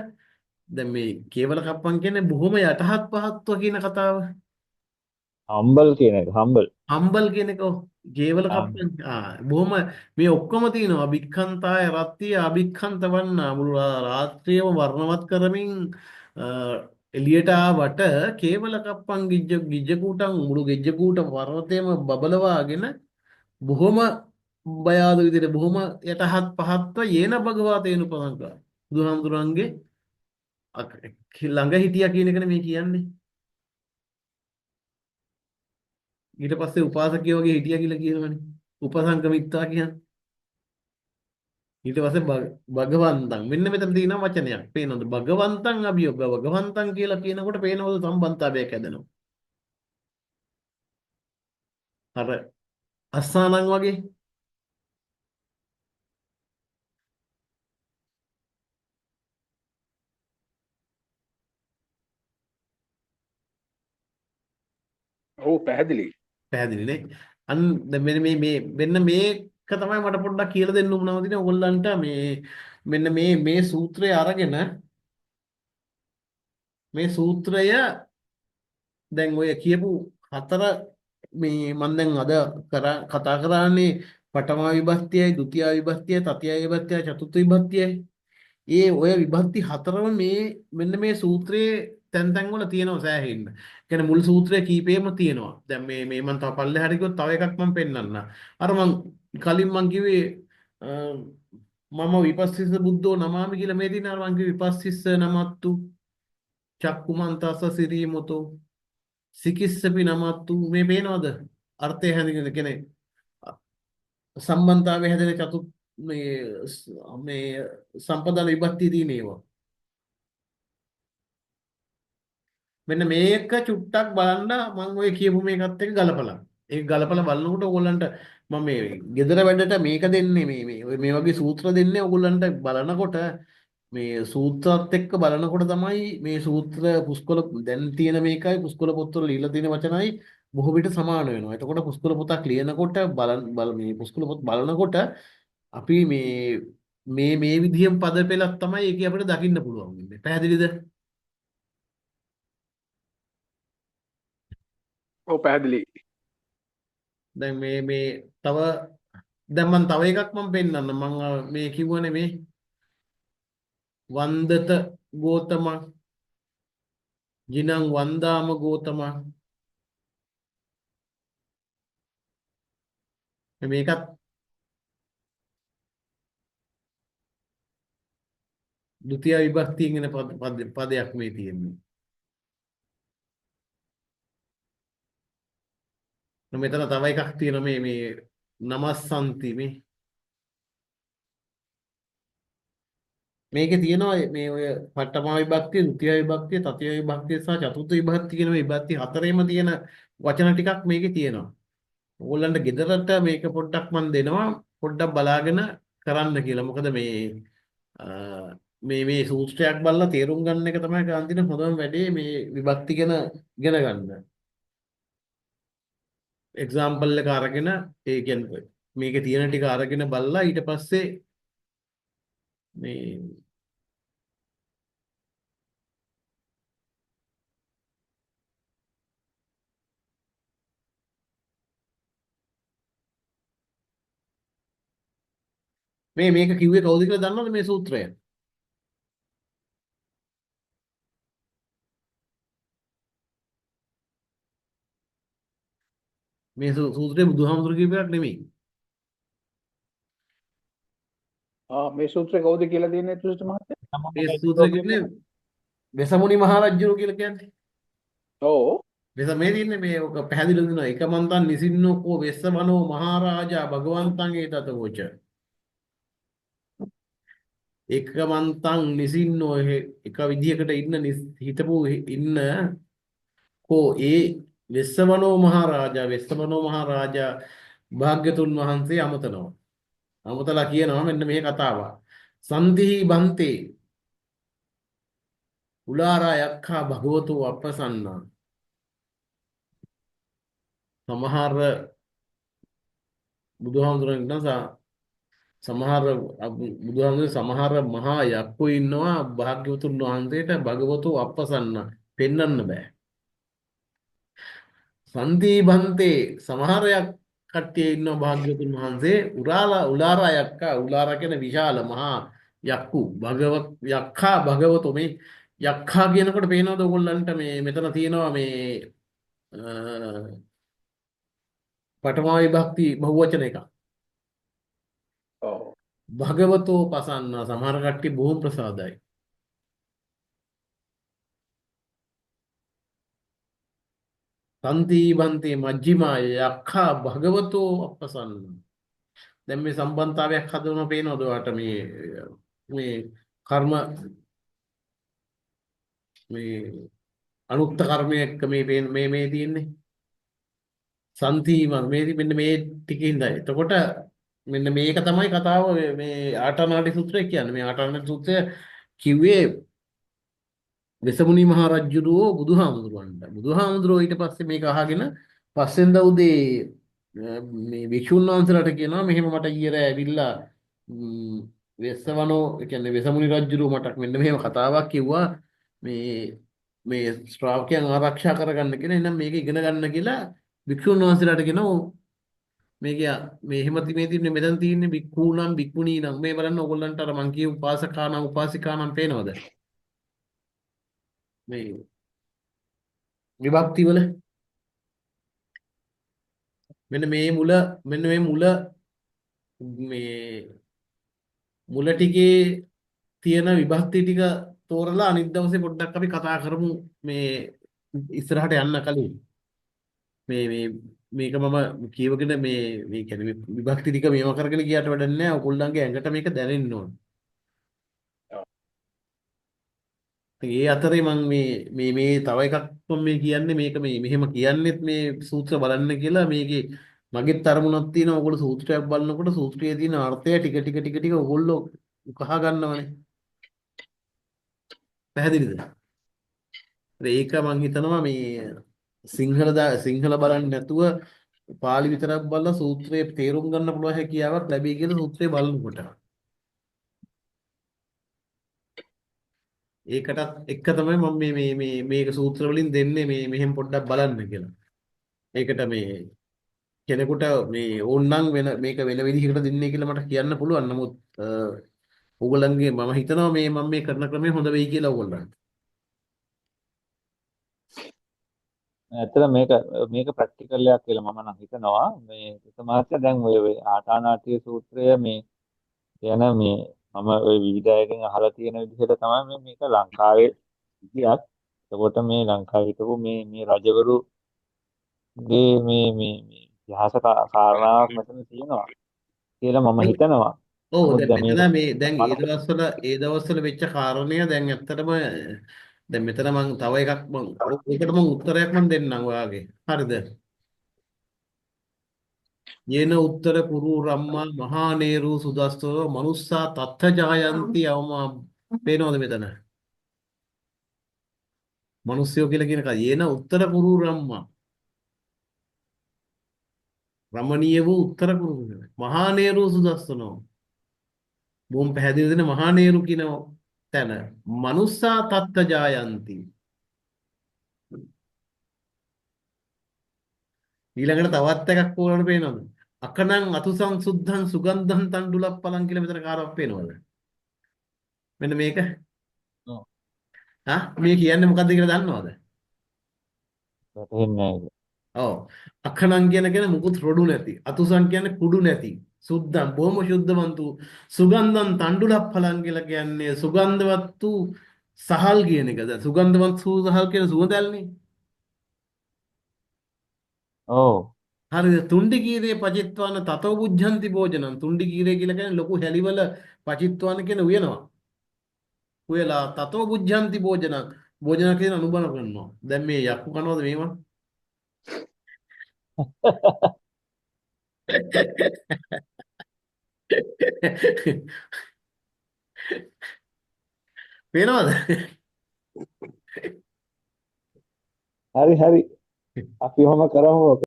දැන් මේ කේවල කප්පන් කියන්නේ බොහොම යටහත් පහත්ව කියන කතාව. හම්බල් කියන එක හම්බල්. හම්බල් කියන එක කේවල කප්පන් බොහොම මේ ඔක්කොම තියෙනවා අභික්ඛන්තාය රත්තිය අභික්ඛන්ත වන්නා මුළු රාත්‍රියම වර්ණවත් කරමින් එළියට ආවට කේවල කප්පන් ගිජ්ජ කූටන් මුළු ගෙජ්ජ කූට පර්වතයම බබලවාගෙන බොහොම බය ආද විදිහට බොහොම යටහත් පහත්ව යේන භගවා තේනුපසංක බුදුහාමුදුරන්ගේ ළඟ හිටියා කියන එකනේ මේ කියන්නේ. ඊට පස්සේ උපාසකයෝ වගේ හිටියා කියලා කියනවනේ. උපසංගමිත්තා කියන්නේ. ඊට පස්සේ භගවන්තං මෙන්න මෙතන තියෙන වචනයක් පේනවද? භගවන්තං අභියෝග භගවන්තං කියලා කියනකොට පේනවද සම්බන්ධතාවයක් හැදෙනවා. අර අස්සානං වගේ. ඔව් පැහැදිලි. පැහැදිලිනේ. අන්න දැන් මෙන්න මේක තමයි මට පොඩ්ඩක් කියලා දෙන්න උනනවා තියෙන ඕගොල්ලන්ට මෙන්න මේ සූත්‍රය අරගෙන මේ සූත්‍රය දැන් ඔය කියපු හතර මේ මම දැන් අද කතා කරන්නේ පඨම විභක්තියයි ဒုတိ ය විභක්තියයි තතිය විභක්තියයි චතුර්ථ විභක්තියයි. ඔය විභක්ති හතරම මෙන්න මේ සූත්‍රයේ තැන් වල තියෙනවා සෑහෙන්න. කියන්නේ මුල් සූත්‍රයේ කීපෙම තියෙනවා. දැන් මේ මම තව පල්ලෙහාට ගියොත් තව එකක් මම පෙන්නන්න. අර කලින් මං කිව්වේ මම විපස්සිස බුද්ධෝ නමාමි කියලා මේ දින අර මං කිව්වේ විපස්සිස නමත්තු චක්කුමන්තස්ස සිරීමතෝ සිකිස්සපි නමත්තු මේ පේනවද? අර්ථය හැඳින්ගෙන කියන්නේ සම්බන්ධතාවය හැදෙන මේ සම්පදාන විභක්තිය තියෙන ඒවා. මෙන්න මේක චුට්ටක් බලන්න මම ඔය කියපු මේකත් එක්ක ගලපලා. ඒක ගලපලා බලනකොට ඕගොල්ලන්ට මම මේ ගෙදර වැඩට මේක දෙන්නේ මේ වගේ සූත්‍ර දෙන්නේ ඕගොල්ලන්ට බලනකොට මේ සූත්‍රات එක්ක බලනකොට තමයි මේ සූත්‍ර පුස්කොළ දැන් තියෙන මේකයි පුස්කොළ පොත්වල ලියලා තියෙන වචනයි බොහෝ විට සමාන වෙනවා. එතකොට පුස්කොළ පොතක් ලියනකොට මේ පුස්කොළ පොත් බලනකොට අපි මේ විදිහෙම පද පෙළක් තමයි ඒක අපිට දකින්න පුළුවන් වෙන්නේ. පැහැදිලිද? ඔව් පැහැදිලි. දැන් මේ තව දැන් මම තව එකක් මම පෙන්නන්න මම මේ කිව්වනේ මේ වන්දත ගෝතම ජිනං වන්දාම ගෝතම මේකත් ဒုတိ ය විභක්තියෙන් එන පදයක් මේ තියෙන්නේ. මෙතන තව එකක් තියෙනවා මේ නමස්සන්ති මේකේ තියෙනවා මේ ඔය පඨම විභක්තිය, ဒုတိ ය විභක්තිය, තතිය විභක්තිය සහ චතුර්ථ විභක්තිය කියන මේ විභක්ති හතරේම තියෙන වචන ටිකක් මේකේ තියෙනවා. ඕගොල්ලන්ට ගෙදරට මේක පොඩ්ඩක් මන් දෙනවා පොඩ්ඩක් බලාගෙන කරන්න කියලා. මොකද අ, මේ සූත්‍රයක් බලලා තේරුම් ගන්න එක තමයි කාන්තින හොඳම වැඩේ මේ විභක්ති ගැන ඉගෙන ගන්න. එක්සාම්පල් එක අරගෙන ඒ කියන්නේ මේකේ තියෙන ටික අරගෙන බලලා ඊට පස්සේ මේ මේක කිව්වේ කවුද කියලා දන්නවද මේ සූත්‍රය? මේ සූත්‍රය බුදුහාමුදුරු කියපු එකක් නෙමෙයි. මේ සූත්‍රය කවුද කියලා දෙන්නේ තුෂ්ඨ මහත්තයා? මේ සූත්‍රය කියන්නේ වෙසමුණි මහරජුරු කියලා කියන්නේ. ඔව්. මේ තියෙන්නේ මේ ඔක පැහැදිලිව දෙනවා. එකමන්තන් නිසින්නෝ කෝ වෙස්සවනෝ මහරජා භගවන්තං ඒතතෝච. එකමන්තන් නිසින්නෝ එක විදියකට හිටපු ඉන්න කෝ ඒ වෙස්සවනෝ මහරජා භාග්‍යතුන් වහන්සේ අමතනවා. අමතලා කියනවා මෙන්න මේ කතාව. සන්ධි බන්තේ උලාරා යක්ඛා භගවතු අප්පසන්නා. සමහර බුදුහාමුදුරන් නිසා සමහර මහා යක්කු ඉන්නවා භාග්‍යවතුන් වහන්සේට භගවතු අප්පසන්නා පෙන්වන්න බෑ. සන්ධි බන්තේ සමහරයක් කට්ටිය ඉන්නවා භාග්‍යවතුන් වහන්සේ උලාරා යක්ඛා උලාරා කියන විශාල මහා යක්කු යක්ඛා භගවතු මේ යක්ඛා කියනකොට පේනවද ඔයගොල්ලන්ට මේ මෙතන තියෙනවා මේ පඨමා විභක්ති බහුවචන එක. ඔව්. භගවතෝ පසන්න සමහර කට්ටිය බොහොම ප්‍රසාදයි. සන්ති බන්තේ මජ්ක්‍ධිමා යක්ඛා භගවතෝ අපසන්න. දැන් මේ සම්බන්ධතාවයක් හදවම පේනවද ඔයාලට මේ කර්ම මේ අනුක්ත කර්මයක මේ තියෙන්නේ සන්තිම මෙන්න මේ ටිකින්ද. එතකොට මෙන්න මේක තමයි කතාව මේ ආටානාටි සූත්‍රය කියන්නේ. මේ ආටානාටි සූත්‍රය කිව්වේ වෙසමුණි මහ රජුරෝ බුදුහාමුදුරුවන්ට. බුදුහාමුදුරුවෝ ඊට පස්සේ මේක අහගෙන පස්සෙන්ද උදේ මේ වික්ෂුන් වහන්සේලාට කියනවා මෙහෙම මට ඊයර ඇවිල්ලා වෙස්සවනෝ කියන්නේ වෙසමුණි රජුරෝ මට මෙන්න මෙහෙම කතාවක් කිව්වා මේ ශ්‍රාවකයන් ආරක්ෂා කරගන්න කියලා. එහෙනම් මේක ඉගෙන ගන්න කියලා වික්ෂුන් වහන්සේලාට කියනවා මේක මේ එහෙම මේ මෙතන තියෙන්නේ බික්ඛූනම් බික්ඛුණීනම් මේ බලන්න ඕගොල්ලන්ට අර මං කියු උපාසකානම් උපාසිකානම් පේනවද මේ විභක්ති වල මෙන්න මේ මුල ටිකේ තියෙන විභක්ති ටික තෝරලා අනිත් දවසේ පොඩ්ඩක් අපි කතා කරමු මේ ඉස්සරහට යන්න කලින් මේක මම කියවගෙන මේ කියන්නේ විභක්ති ටික මේව කරගෙන ගියාට වැඩක් නැහැ. ඔයගොල්ලන්ගේ ඇඟට මේක දැනෙන්න ඕන. ඒ අතරේ මම මේ තව එකක් මම මේ කියන්නේ මේක මෙහෙම කියන්නෙත් මේ සූත්‍ර බලන්න කියලා මේකේ මගෙත් අරමුණක් තියෙනවා. ඔයගොල්ලෝ සූත්‍රයක් බලනකොට සූත්‍රයේ තියෙන අර්ථය ටික ඔයගොල්ලෝ කහ ගන්නවනේ. පැහැදිලිද? ඒක මම හිතනවා මේ සිංහල බලන්නේ නැතුව පාලි විතරක් බලලා සූත්‍රයේ තේරුම් ගන්න පුළුවන් හැකියාවක් ලැබෙයි කියලා සූත්‍රය බලනකොට. ඒකටත් එක තමයි මම මේක සූත්‍ර වලින් දෙන්නේ මෙහෙම පොඩ්ඩක් බලන්න කියලා. ඒකට මේ කෙනෙකුට මේ ඕන්නම් මේක වෙන විදිහකට දෙන්නේ කියලා මට කියන්න පුළුවන්. නමුත් ඕගොල්ලන්ගේ මම හිතනවා මම මේ කරන ක්‍රමය හොඳ වෙයි කියලා ඕගොල්ලන්ට. ඇත්තට මේක ප්‍රැක්ටිකල් එකක් කියලා මම නම් හිතනවා. මේ සමාජය දැන් ඔය ආටානාටිය සූත්‍රය මේ කියන මේ මම ওই විවිධයකින් අහලා තියෙන විදිහට තමයි මේක ලංකාවේ ඉතිහාස. එතකොට මේ ලංකාවේ හිටපු මේ රජවරුගේ මේ ඉතිහාස කාරණාවක් මෙතන තියෙනවා කියලා මම හිතනවා. ඔව් දැන් ඒ දවස්වල වෙච්ච කාරණය දැන් ඇත්තටම දැන් මෙතන මම තව එකක් ඒකට මම උත්තරයක් මම දෙන්නම් ඔයාගේ. හරිද? යේන උත්තර කුරු රම්මා මහානේරු සුදස්සෝ මනුස්සා තත්ථ ජායන්ති අවමා පේනවද මෙතන? මිනිස්සුયો කියලා කියන එක යේන උත්තර කුරු රම්මා රමණීය වූ උත්තර කුරු මහානේරු සුදස්සනෝ බොම් පැහැදිලි දෙන මහානේරු කියන තැන මනුස්සා තත්ථ ජායන්ති. ඊළඟට තවත් එකක් ඕනට පේනවද? අකනං අතුසං සුද්ධං සුගන්ධං තණ්ඩුලප්පලං කියලා මෙතන කාරක් පේනවද? මෙන්න මේක. ඔව්. මේ කියන්නේ මොකද්ද කියලා දන්නවද? වැටහෙන්නේ නැහැ ඒක. ඔව්. අකනං කියන මුකුත් රොඩු නැති. අතුසං කියන්නේ කුඩු නැති. සුද්ධං බොහොම ශුද්ධවන්තු. සුගන්ධං තණ්ඩුලප්පලං කියලා කියන්නේ සුගන්ධවත් වූ සහල් කියන එකද? සුගන්ධවත් වූ සහල් කියන සුවඳල්නේ. ඔව්. හරිද? තුණ්ඩි කීරේ පචිත්වාන තතෝ බුද්ධಂತಿ භෝජනං. තුණ්ඩි කීරේ කියලා කියන්නේ ලොකු හැලිවල පචිත්වාන කියන උයනවා. උයලා තතෝ බුද්ධಂತಿ භෝජනං. භෝජන කියන අනුබල කරනවා. දැන් මේ යක්කු කනවද මේවා? පේනවද? හරි හරි. අපි ඔහොම කරමු.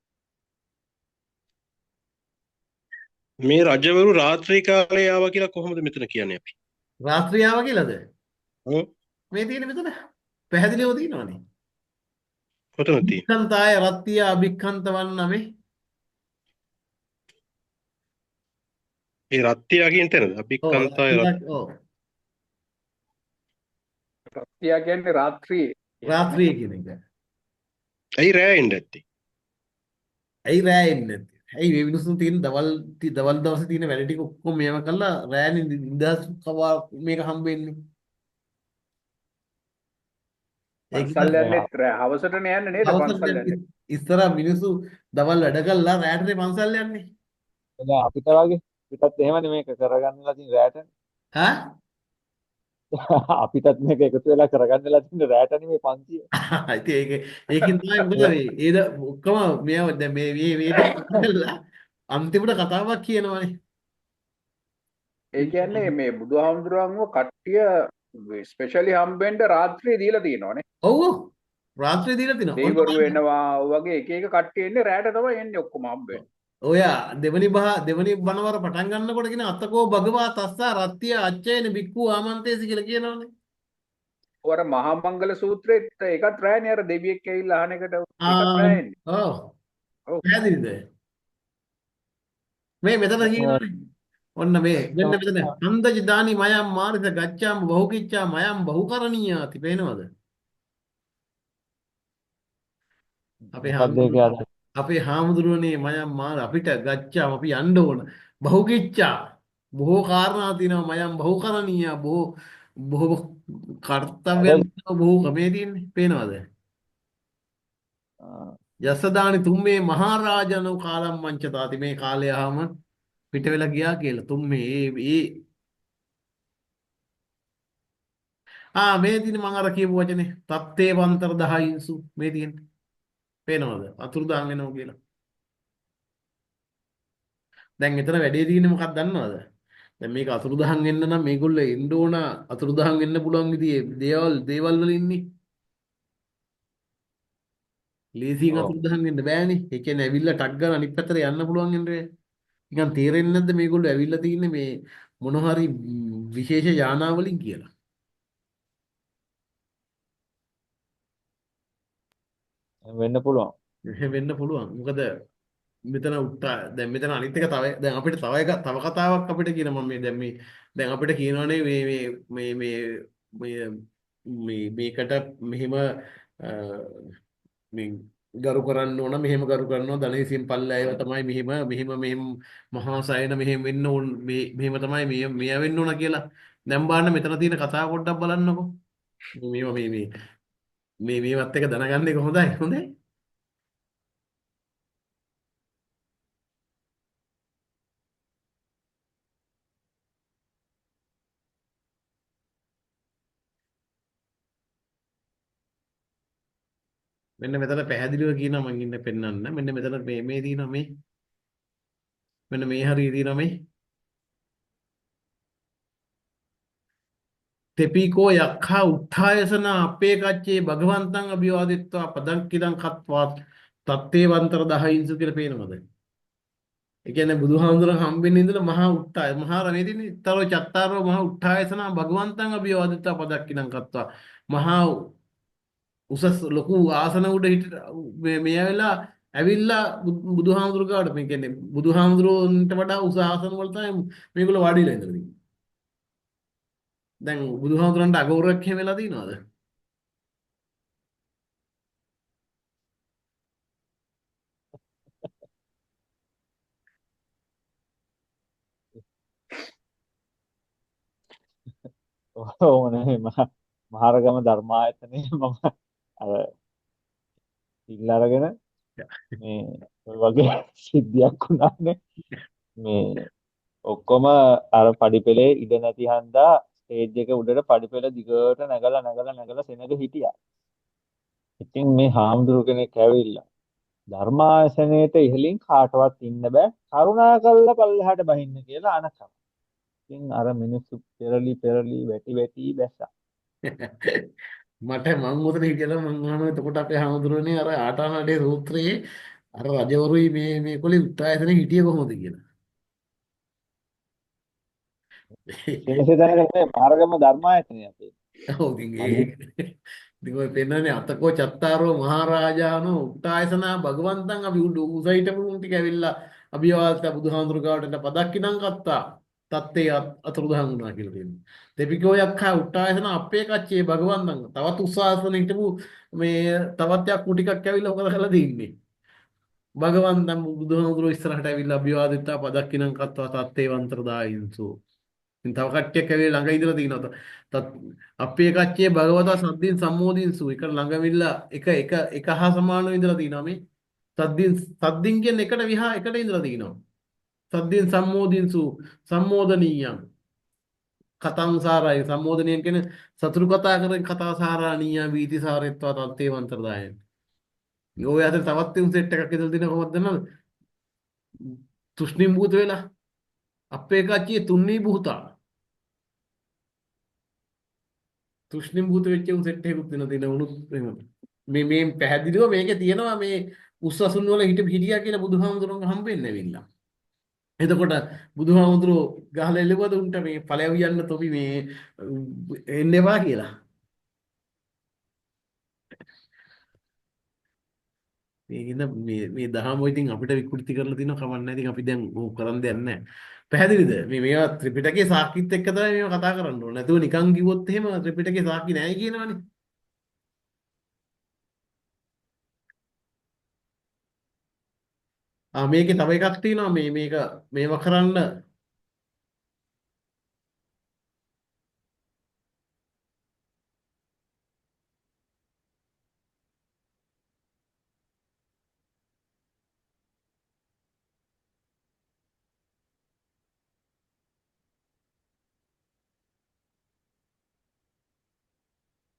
මේ රජවරු රාත්‍රී කාලේ ආවා කියලා කොහොමද මෙතන කියන්නේ අපි? රාත්‍රියාව කියලාද? ඔව්. මේ තියෙන මෙතන පැහැදිලිව තියෙනවනේ. කොතනද තියෙන්නේ? වික්ඛන්තාය රත්තිය අභික්ඛන්ත වන්නමේ. ඒ රත්ත්‍යා කියන තැනද? ඔව් අභික්ඛන්තාය රත්. ඔව් රත්තියා කියන්නේ රාත්‍රියේ. රාත්‍රිය කියන එක. ඇයි රෑ එන්න ඇත්තේ? ඇයි රෑ එන්නේ නැත්තේ? ඇයි මේ මිනිස්සුන් තියෙන දවල් දවසේ තියෙන වැඩ ටික ඔක්කොම මේව කරලා රෑනේ නිදහස් කවා මේක හම්බෙන්නේ. ඒක පන්සල් යන්නේ හවසටනේ යන්නේ නේද පන්සල් යන්නේ. ඉස්සර මිනිස්සු දවල් වැඩ කළා රෑටනේ පන්සල් යන්නේ. දැන් අපිට වගේ පිටත් එහෙමනේ මේක කරගන්නලා තියෙන රැට. ඈ? අපිටත් මේක එකතු වෙලා කරගන්නලා තියෙන රැටනේ මේ පන්තිය. ඉතින් ඒකෙන් තමයි මොකද මේ ඒද ඔක්කොම මේව දැන් මේ කළා අන්තිමට කතාවක් කියනවනේ. ඒ කියන්නේ මේ බුදුහාමුදුරුවන්ව කට්ටිය ස්පෙෂලි හම්බෙන්න රාත්‍රියේ දීලා තියෙනවානේ. ඔව් ඔව් රාත්‍රියේ දීලා තිනවා. දෙවිවරු එනවා වගේ එක එක කට්ටිය එන්නේ රැට තමයි එන්නේ ඔක්කොම හම්බෙන්නේ. ඔයා දෙවනි බණවර පටන් ගන්නකොට කියන අතකෝ භගවා තස්සා රත්තිය අච්චේන බික්ඛු ආමන්තේසි කියලා කියනවනේ. ඔර මහා මංගල සූත්‍රෙත් ඒකත් රැනේ අර දෙවියෙක් ඇවිල්ලා අහන එකට ඒකත් රැන්නේ. ඔව්. ඔව්. පැහැදිලිද? මේ මෙතන කියනවනේ. ඔන්න මේ මෙන්න මෙතන හන්දජ දානි මයම් මාරිත ගච්ඡාම බහුකිච්ඡා මයම් බහුකරණීයාති පේනවද? මොකක්ද ඒක අද? අපේ හාමුදුරුවනේ මයම් මාර අපිට ගච්ඡාම අපි යන්න ඕන. බහුකිච්ඡා බොහෝ කාරණා තියෙනවා මයම් බහුකරණීය බොහෝ කර්තව්‍යයන් බොහෝ කමේ තියෙන්නේ පේනවද? යසදානි තුම්මේ මහරජාණෝ කාලම් මංචතාති මේ කාලය ආවම පිට වෙලා ගියා කියලා තුම්මේ මේ තියෙන මම අර කියපු වචනේ තත්තේ වන්තර 10 මේ තියෙන්නේ පේනවද අතුරුදහන් වෙනවා කියලා. දැන් මෙතන වැඩේ තියෙන්නේ මොකක්ද දන්නවද? දැන් මේක අතුරුදහන් වෙන්න නම් මේගොල්ලෝ එන්න ඕන අතුරුදහන් වෙන්න පුළුවන් විදිහේ දේවල් වල ඉන්නේ. ලීසින් ඔව්. අතුරුදහන් වෙන්න බෑනේ. ඒ කියන්නේ ඇවිල්ලා ටක් ගාලා අනිත් පැත්තට යන්න පුළුවන් වෙන්නේ. නිකන් තේරෙන්නේ නැද්ද මේගොල්ලෝ ඇවිල්ලා තින්නේ මේ මොන හරි විශේෂ යානාවලින් කියලා. වෙන්න පුළුවන්. එහෙම වෙන්න පුළුවන්. මොකද මෙතන දැන් මෙතන අනිත් එක දැන් අපිට තව කතාවක් අපිට කියන මම දැන් අපිට කියනවනේ මේකට මෙහෙම මේ ගරු කරන්න ඕන මෙහෙම ගරු කරනවා ධනේසින් පල්ලෑයව තමයි මෙහෙම මහා සයන මෙහෙම වෙන්න ඕන මෙහෙම තමයි මෙය වෙන්න ඕන කියලා. දැන් බලන්න මෙතන තියෙන කතාව පොඩ්ඩක් බලන්නකෝ. මේවා මේවත් එක දැනගන්න එක හොඳයි. මෙන්න මෙතන පැහැදිලිව කියනවා මම ඉන්න පෙන්නන්න. මෙන්න මෙතන මේ තියෙනවා මේ මෙන්න මේ හරිය තියෙනවා මේ. තෙපිකෝ යක්ඛා උත්ථායසන අපේ කච්චේ භගවන්තං අභිවාදිත්වා පදංකිදං කତ୍වා තත්තේ වන්තර දහයින්සු කියලා පේනවද? ඒ කියන්නේ බුදුහාමුදුරන් හම්බෙන්න ඉඳලා මහා උත්ථාය මහා රණේ තියෙන තරෝ චත්තාරෝ මහා උත්ථායසන භගවන්තං අභිවාදිත්වා පදක්කිදං කତ୍වා මහා උසස් ලොකු ආසන උඩ හිට මේ ඇවිල්ලා ඇවිල්ලා බුදුහාමුදුරු ගාවට මේ කියන්නේ බුදුහාමුදුරුවන්ට වඩා උස ආසන වල තමයි මේගොල්ලෝ වාඩිලා ඉඳලා තියෙන්නේ. දැන් බුදුහාමුදුරන්ට අගෞරවයක් එහෙම වෙලා තියෙනවද? ඕනේ මහරගම ධර්මායතනේ මම අර සිල් අරගෙන මේ ඔය වගේ සිද්ධියක් වුණානේ. මේ ඔක්කොම අර පඩිපෙළේ ඉඩ නැති හන්දා ස්ටේජ් එක උඩට පඩිපෙළ දිගට නැගලා සෙනග හිටියා. ඉතින් මේ හාමුදුරු කෙනෙක් ඇවිල්ලා ධර්මාසනයේට ඉහළින් කාටවත් ඉන්න බෑ. කරුණා කළා පල්ලෙහාට බහින්න කියලා අනකම්. ඉතින් අර මිනිස්සු පෙරලි වැටි බැස්සා. මට මං උතන හිටියලා මං අහනවා එතකොට අපේ හාමුදුරනේ අර ආටානාටේ සූත්‍රයේ අර රජවරුයි මේ කොලේ උත්තරයසනේ හිටියේ කොහොමද කියලා. එනිසා දැනගන්න මාර්ගම ධර්මායතනය අපේ. ඔව් ඉතින් ඔය පෙන්නන්නේ අතකෝ චත්තාරෝ මහරජානෝ උත්තායසනා භගවන්තං අපි උසයිට මුන් ටික ඇවිල්ලා අභිවාදත බුදුහාමුදුරු ගාවට පදක්කිනම් කත්තා තත්තේ අතුරුදහන් වුණා කියලා කියනවා. දෙපිකෝ යක්ඛා උත්තායසන අපේ කච්චේ භගවන්තං තවත් උස්සාසන හිටපු මේ තවත් යක්කු ටිකක් ඇවිල්ලා මොකද කරලා තින්නේ? භගවන්තං බුදුහාමුදුරු ඉස්සරහට ඇවිල්ලා අභිවාදිතා පදක්කිනම් කත්තා තත්තේ වන්තරදායින්සෝ. ඉතින් තව කට්ටියක් ඇවිල්ලා ළඟ ඉඳලා තිනවා. තත් අපේ කච්චේ භගවතා සද්දින් සම්මෝදින්සු එක ළඟවිල්ලා එක හා සමානව ඉඳලා තිනවා මේ. සද්දින් කියන්නේ එකට විහා එකට ඉඳලා තිනවා. සද්දින් සම්මෝදින්සු සම්මෝදනීයං කතං සාරයි සම්මෝදනීයන් කියන්නේ සතුරු කතා කරන කතා සාරාණීය වීති සාරෙත්වා තත්තේ වන්තරදායන්. ඔය අතර තවත් උන් සෙට් එකක් ඉඳලා තිනවා කොහොමද දන්නවද? තුෂ්ණිම් භූත වෙලා අපේ කච්චේ තුන්නී භූතා තුෂ්ණිම් භූත වෙච්ච උන් සෙට් එකකුත් දෙන උනුත් මේ පැහැදිලිව මේකේ තියෙනවා මේ උස්සසුන් වල හිටියා කියලා බුදුහාමුදුරන්ගේ හම්බෙන්න ඇවිල්ලා. එතකොට බුදුහාමුදුරෝ ගහලා එළවද උන්ට මේ ඵලයව යන්න තොපි මේ එන්න එපා කියලා. මේකින්ද මේ දහම ඉතින් අපිට විකෘති කරලා තිනවා කමක් නැහැ. ඉතින් අපි දැන් ඕක කරන් දෙයක් නැහැ. පැහැදිලිද? මේවා ත්‍රිපිටකයේ සාක්කිත් එක්ක තමයි මේවා කතා කරන්න ඕනේ. නැතුව නිකන් කිව්වොත් එහෙම ත්‍රිපිටකයේ සාක්කි නැහැ කියනවනේ. මේකේ තව එකක් තියෙනවා මේව කරන්න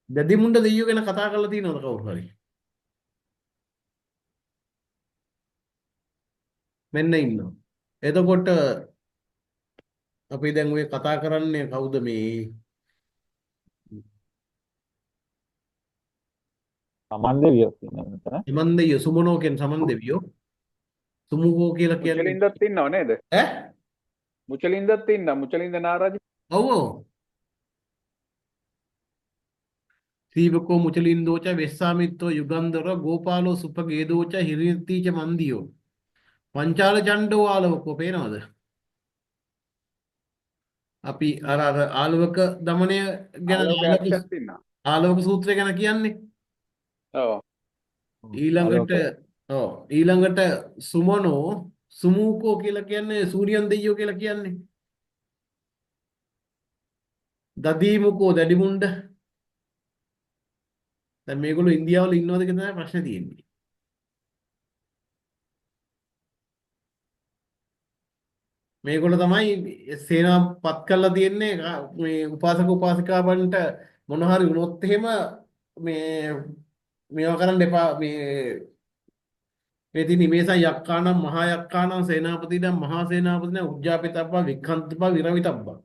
දැදිමුණ්ඩ දෙයියෝ ගැන කතා කරලා තියෙනවද කවුරු හරි? මෙන්න ඉන්නවා. එතකොට අපි දැන් ඔය කතා කරන්නේ කවුද මේ සමන් දෙවියෝ කියන්නේ මෙතන. සමන් දෙවියෝ සුමනෝ කියන සමන් දෙවියෝ සුමුකෝ කියලා කියන්නේ මුචලින්දත් ඉන්නව නේද? ඈ මුචලින්දත් ඉන්න මුචලින්ද නාරජ. ඔව් ඔව් සීවකෝ මුචලින්දෝච වෙස්සාමිත්තෝ යුගන්ධර ගෝපාලෝ සුපගේදෝච හිරිතීච මන්දියෝ පංචාල චණ්ඩෝ ආලවකෝ පේනවද? අපි අර ආලවක දමනය ගැන ආලවක සූත්‍රය ගැන කියන්නේ. ඔව්. ඊළඟට සුමනෝ සුමූකෝ කියලා කියන්නේ සූර්යයන් දෙයියෝ කියලා කියන්නේ. දදීමුකෝ දැඩිමුණ්ඩ. දැන් මේගොල්ලෝ ඉන්දියාවල ඉන්නවද කියලා තමයි ප්‍රශ්නේ තියෙන්නේ. මේගොල්ලෝ තමයි සේනාව පත් කරලා තියෙන්නේ මේ උපාසක උපාසිකාවන්ට මොන හරි වුණොත් එහෙම මේවා කරන්න එපා මේ මේ තියෙන ඉමේසා යක්කානම් මහා යක්කානම් සේනාපතිනම් මහා සේනාපතිනම් උජ්ජාපිතබ්බා වික්ඛන්තබ්බා විරවිතබ්බා.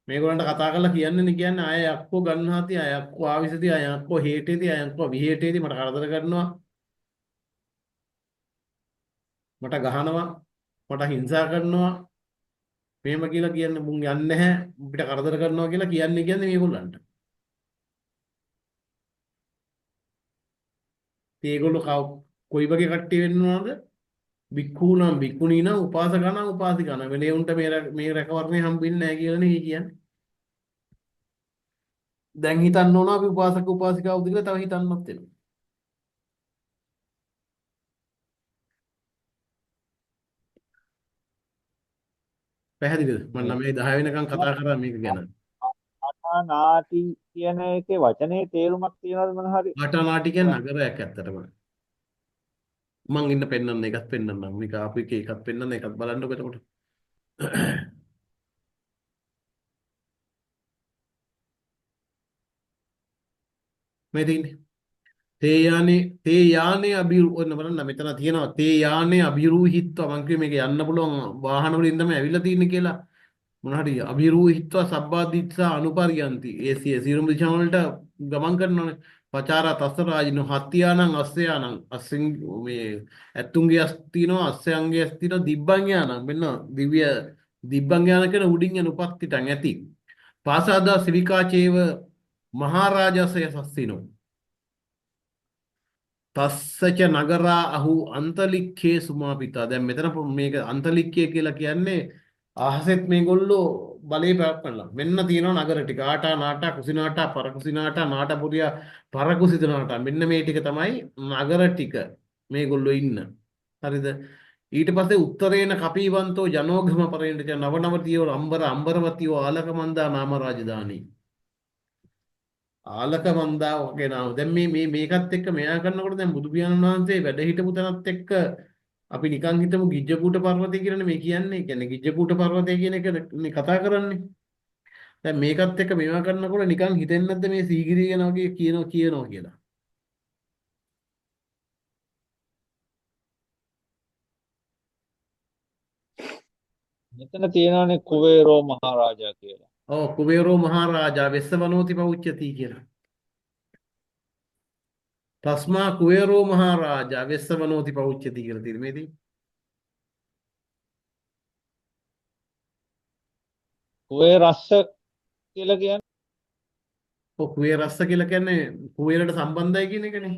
මේගොල්ලන්ට කතා කරලා කියන්නේ අය යක්කෝ ගන්නාති අය යක්කෝ ආවිසති අය යක්කෝ හේටේති අය යක්කෝ විහෙටේති මට කරදර කරනවා මට ගහනවා මට හිංසා කරනවා මෙහෙම කියලා කියන්නේ මුන් යන්නේ නැහැ අපිට කරදර කරනවා කියලා කියන්නේ මේගොල්ලන්ට. ඉතින් ඒගොල්ලෝ කොයි වගේ කට්ටිය වෙන්නවද? බික්ඛූනම් බික්ඛුනීනම් උපාසකනම් උපාසිකානම් වෙනේ උන්ට මේ රැකවරණේ හම්බෙන්නේ නැහැ කියලානේ කියන්නේ. දැන් හිතන්න ඕන අපි උපාසක උපාසිකාවුද කියලා තව හිතන්නත් වෙනවා. පැහැදිලිද? මම 9:10 වෙනකන් කතා කරා මේක ගැන. ආටානාටි කියන එකේ වචනේ තේරුමක් තියනවද මොන හරි? ආටානාටි කියන්නේ නගරයක් ඇත්තටම. මං ඉන්න පෙන්නන්න එකත් පෙන්නන්නම්. මේක ආපු එකත් පෙන්නන්න එකත් බලන්නකො එතකොට. මේ තියෙන්නේ. තේ යානේ අභිරු ඔන්න බලන්න මෙතන තියෙනවා තේ යානේ අභිරූහිත්ව මං කිව්වේ මේක යන්න පුළුවන් වාහන වලින් තමයි ඇවිල්ලා තියෙන්නේ කියලා. මොන හරි අභිරූහිත්ව සබ්බාදිත්සා අනුපරියන්ති ඒ සියලුම දිශා වලට ගමන් කරනවානේ පචාරා තස්ස රාජිනෝ හත්යානං අස්සයානං අස්සෙන් මේ ඇත්තුන්ගේ අස් තිනවා අස්සයන්ගේ අස් තිනවා දිබ්බං මෙන්න දිව්‍ය දිබ්බං කියන උඩින් යන උපත්තිටන් ඇති පාසාදා සිවිකාචේව මහරජාසය සස්සිනෝ තස්සච නගරා අහු අන්තලික්ඛේ සුමාපිතා දැන් මෙතන මේක අන්තලික්ඛය කියලා කියන්නේ අහසෙත් මේගොල්ලෝ බලේ පැවැත්වනවා. මෙන්න තියෙනවා නගර ටික. ආටා නාටා කුසිනාටා පරකුසිනාටා නාටපුරියා පරකුසිතනාටා. මෙන්න මේ ටික තමයි නගර ටික. මේගොල්ලෝ ඉන්න. හරිද? ඊට පස්සේ උත්තරේන කපීවන්තෝ ජනෝගම පරේන්ද නවනවතියෝ අම්බරවතියෝ ආලකමන්දා නාම රාජධානී. ආලකමන්දා වගේ නාම. දැන් මේකත් එක්ක මෙයා කරනකොට දැන් බුදු පියාණන් වහන්සේ වැඩ හිටපු තැනත් එක්ක අපි නිකන් හිතමු ගිජ්ජකූට පර්වතය කියලානේ මේ කියන්නේ. කියන්නේ ගිජ්ජකූට පර්වතය කියන එක මේ කතා කරන්නේ. දැන් මේකත් එක්ක මේවා කරනකොට නිකන් හිතෙන්නේ නැද්ද මේ සීගිරිය ගැන වගේ කියනවා කියලා. මෙතන තියෙනවානේ කුවේරෝ මහරජා කියලා. ඔව් කුබේරෝ මහරජා වෙස්සවනෝති පෞච්චති කියලා. තස්මා කුවේරෝ මහරජා වෙස්සවනෝති පෞච්චති කියලා තියෙන්නේ මේදී. කුවේරස්ස කියලා කියන්නේ ඔව් කුවේරස්ස කියලා කියන්නේ කුවේරට සම්බන්ධයි කියන එකනේ.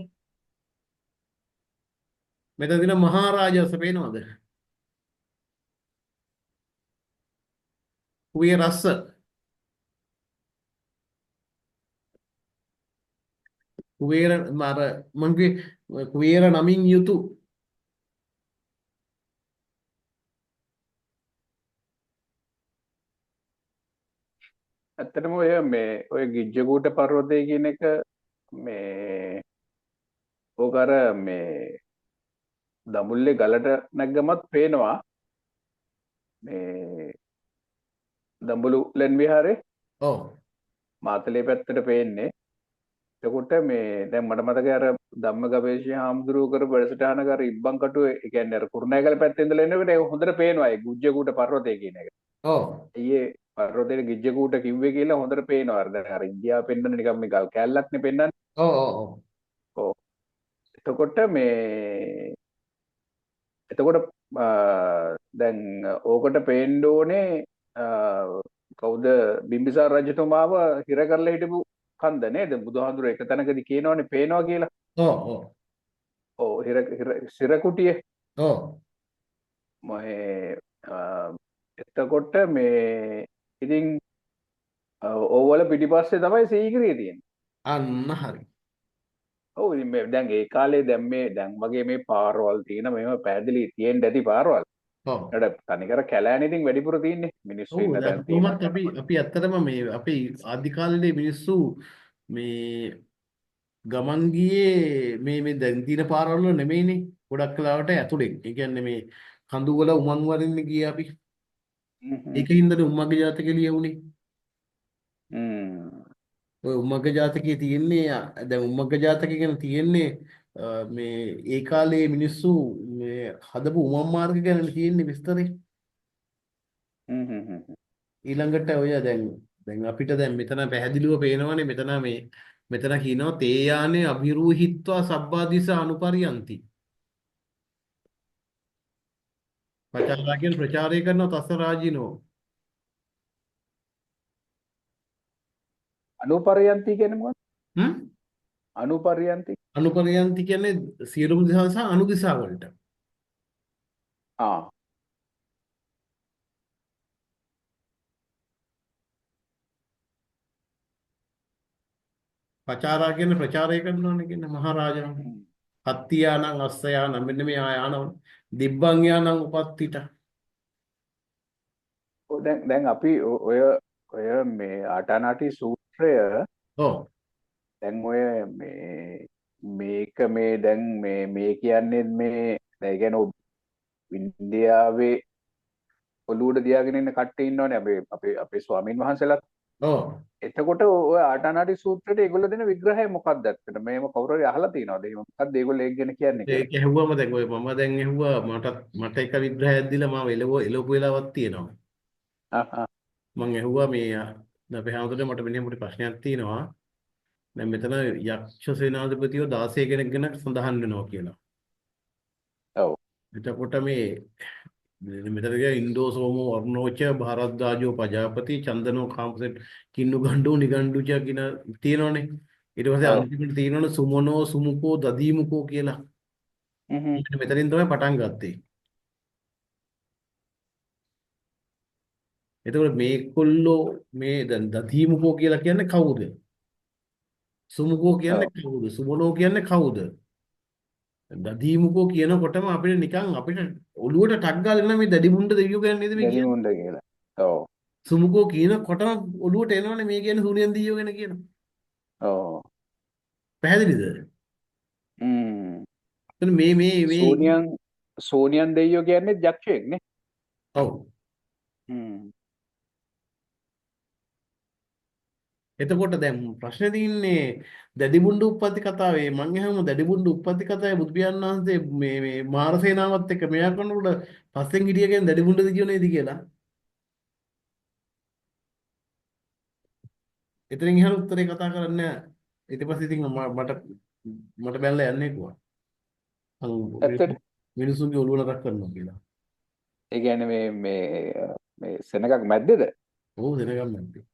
මෙතන දින මහරජාස පේනවද? කුවේරස්ස කුවේර මාර මංගේ කුවේර නමින් යුතු ඇත්තටම ඔය ගිජ්ජකූට පර්වතය කියන එක මේ ඕක අර මේ දඹුල්ලේ ගලට නැග්ගමත් පේනවා මේ දඹුලු ලෙන් විහාරේ ඔව් මාතලේ පැත්තට පේන්නේ. එතකොට මේ දැන් මට මතකයි අර ධම්ම ගවේෂී හාමුදුරුවෝ කරපු වැඩසටහනක අර ඉබ්බන් කටුවේ ඒ කියන්නේ අර කුරුණෑගල පැත්තේ ඉඳලා එනකොට ඒක හොඳට පේනවා ඒ ගිජ්ජකූට පර්වතය කියන එක. ඔව් ඊයේ පර්වතයේ ගිජ්ජකූට කිව්වේ කියලා හොඳට පේනවා. අර දැන් අර ඉන්දියාව පෙන්නන නිකන් මේ ගල් කැල්ලක්නේ පෙන්නන්නේ. ඔව් ඔව් ඔව් ඔව්. එතකොට මේ එතකොට දැන් ඕකට පේන්න ඕනේ කවුද බිම්බිසාර රජතුමාව හිර කරලා හිටපු කන්ද නේද? බුදුහාඳුර එක තැනකදී කියනවනේ පේනවා කියලා. ඔව් ඔව් ඔව් සිරකුටියේ. ඔව් මේ එතකොට මේ ඉතින් ඕවල පිටිපස්සේ තමයි සීගිරිය තියෙන්නේ. අන්න හරි. ඔව් ඉතින් මේ දැන් ඒ කාලේ දැන් වගේ මේ පාරවල් තියෙන මේව පැහැදිලි තියෙන්න ඇති පාරවල්. ඔව් ඒකට තනිකර කැලෑනේ ඉතින් වැඩිපුර තියෙන්නේ. මිනිස්සු ඔව් ඉන්න දැන් තැන් කොහොමත් තියෙනවා. අපි ඇත්තටම මේ අපේ ආදි කාලේ මිනිස්සු මේ ගමන් ගියේ මේ දැන් තියෙන පාරවල් වල නෙමෙයිනේ ගොඩක් කලාවට ඇතුලෙන්. ඒ කියන්නේ මේ කඳු වල උමං වරින්න ගියේ අපි. ඒකින්දනේ උම්මග්ග ජාතකය ලියුනේ. හ්ම්. ඔය උම්මග්ග ජාතකයේ තියෙන්නේ දැන් උම්මග්ග ජාතකය ගැන තියෙන්නේ මේ ඒ කාලේ මිනිස්සු මේ හදපු උමම් මාර්ග ගැන තියෙන්නේ විස්තරේ. හ්ම් හ්ම් හ්ම් හ්ම්. ඊළඟට ඔය දැන් අපිට දැන් මෙතන පැහැදිලිව පේනවනේ මෙතන කියනවා තේ යානේ අභිරූහිත්වා සබ්බාදිස අනුපරියන්ති. පචාරාගෙන් ප්‍රචාරය කරනවා තස්ස රාජිනෝ. අනුපරයන්ති කියන්නේ මොකක්ද? හ්ම් අනුපරයන්ති. අනුපරියන්ති කියන්නේ සියලුම දිශා සහ අනුදිශා වලට. ආ. පචාරා කියන්නේ ප්‍රචාරය කරනවානේ කියන්නේ මහරජාණන්. හ්ම්. හත්තියානං අස්සයානං මෙන්න මේ ආයානවල දිබ්බං යානං උපත්තිට. දැන් අපි ඔය ඔය මේ ආටානාටි සූත්‍රය ඔව් දැන් ඔය මේක මේ දැන් මේ කියන්නේ මේ ඒ කියන්නේ ඉන්දියාවේ ඔලුවට දියාගෙන ඉන්න කට්ටිය ඉන්නවනේ අපේ ස්වාමින් වහන්සේලා. ඔව් එතකොට ඔය ආටානාටි සූත්‍රයට ඒගොල්ලෝ දෙන විග්‍රහය මොකක්ද ඇත්තට? මේව කවුරු හරි අහලා තියෙනවද? එහෙම මොකක්ද ඒගොල්ලෝ ඒක ගැන කියන්නේ කියලා? ඒක ඇහුවම දැන් ඔය මම දැන් ඇහුවා මට එක විග්‍රහයක් දීලා මම එළවපු වෙලාවක් තියෙනවා. ආ. මම ඇහුවා මේ දැන් අපේ හැමෝටම මට මෙන්න පොඩි ප්‍රශ්නයක් තියෙනවා. දැන් මෙතන යක්ෂ සේනාධිපතියෝ 16 කෙනෙක් ගැන සඳහන් වෙනවා කියලා. ඔව්. එතකොට මෙතන කියන ඉන්දෝ සෝමෝ අර්ණෝච භාරද්වාජෝ ප්‍රජාපති චන්දනෝ කාමසෙට් කින්නු ගණ්ඩෝ නිගණ්ඩුච කියන තියෙනවනේ. ඊට පස්සේ ඔව්. අන්තිමට තියෙනවනේ සුමනෝ සුමුකෝ දදීමුකෝ කියලා. හ්ම්. මෙතනින් තමයි පටන් ගත්තේ. එතකොට මේකොල්ලෝ මේ දැන් දදීමුකෝ කියලා කියන්නේ කවුද? සුමුකෝ කියන්නේ ඔව්. කවුද? සුමනෝ කියන්නේ කවුද? දදීමුකෝ කියනකොටම අපිට ඔළුවට ටක් ගාලා එන මේ දැඩිමුණ්ඩ දෙවියෝ කියන්නේ නේද මේ දැඩි කියන්නේ? මුණ්ඩ කියලා. ඔව්. සුමුකෝ කියනකොටම ඔළුවට එනවනේ මේ කියන්නේ සුනියන් දීයෝ ගැන කියන. ඔව්. පැහැදිලිද? හ්ම්. එතන මේ සෝනියන් දෙයියෝ කියන්නේ යක්ෂයෙක් නේ. ඔව්. හ්ම්. එතකොට දැන් ප්‍රශ්නේ තියෙන්නේ දැඩිමුණ්ඩ උප්පත්ති කතාවේ මං අහමු දැඩිමුණ්ඩ උප්පත්ති කතාවේ බුදු පියාණන් වහන්සේ මේ මාරසේනාවත් එක්ක මෙයා කරනකොට පස්සෙන් හිටිය කියන්නේ දැඩිමුණ්ඩ දිගියෝ නේද කියලා. එතනින් එහාට උත්තරේ කතා කරන්නේ නැහැ. ඊට පස්සේ ඉතින් මට බැලලා යන්නේ කොහොමද? ඇත්තට මිනිසුන්ගේ ඔළුව නරක කරනවා කියලා. ඒ කියන්නේ මේ සෙනගක් මැද්දේද? ඕක දැනගන්න නැත්තේ.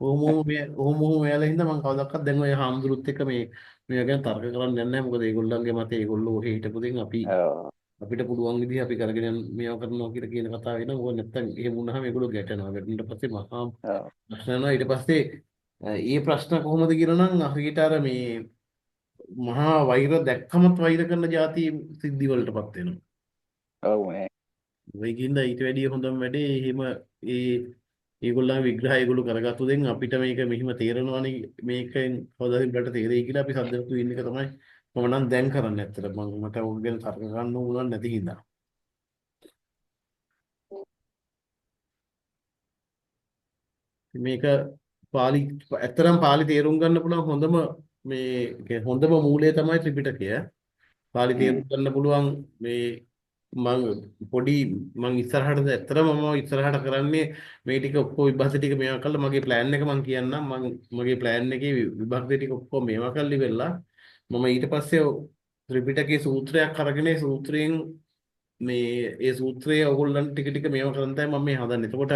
ඔහොම මෙයාලා හින්දා මම කවදාවත් දැන් ඔය හාමුදුරුත් එක්ක මේ ගැන තර්ක කරන්න යන්නේ නැහැ. මොකද ඒගොල්ලන්ගේ මතය ඒගොල්ලෝ ඔහේ හිටපු දෙන් ඔව්. අපිට පුළුවන් විදිහ අපි කරගෙන මේව කරනවා කියලා කියන කතාව වෙනවා. මොකද නැත්තම් එහෙම වුණාම ඒගොල්ලෝ ගැටෙනවා. ගැටුණාට පස්සේ මහා ඔව්. ප්‍රශ්න යනවා. ඊට පස්සේ ඒ ප්‍රශ්න කොහොමද කියලා නම් අපිට අර මේ මහා වෛර දැක්කමත් වෛර කරන જાති සිද්ධි වලටපත් වෙනවා. ඔව් නේ. ඒකින්ද ඊට වැඩිය හොඳම වැඩේ එහෙම ඒගොල්ලන්ගේ විග්‍රහය ඒගොල්ලෝ කරගත්තු දෙන් අපිට මේක මෙහිම තේරෙනවානේ මේකෙන් කවදාද අපිට තේරෙයි කියලා අපි සද්දතු ඉන්න එක තමයි මම නම් දැන් කරන්නේ ඇත්තට මට ඕක ගැන තර්ක ගන්න ඕන නැති හින්දා මේක ඇත්තටම පාලි තේරුම් ගන්න පුළුවන් හොඳම මූලය තමයි ත්‍රිපිටකය. පාලි තේරුම් ගන්න පුළුවන් මං ඉස්සරහට ඇත්තටම මම ඉස්සරහට කරන්නේ මේ ටික ඔක්කොම විභාස ටික මේවා කරලා මගේ ප්ලෑන් එක මං කියන්නම් මගේ ප්ලෑන් එකේ විභාග ටික ඔක්කොම මේවා කරලා ඉවරලා මම ඊට පස්සේ ත්‍රිපිටකයේ සූත්‍රයක් අරගෙන ඒ සූත්‍රයෙන් ඒ සූත්‍රයේ ඕගොල්ලන්ට ටික මේවා කරන් තමයි මම මේ හදන්නේ. එතකොට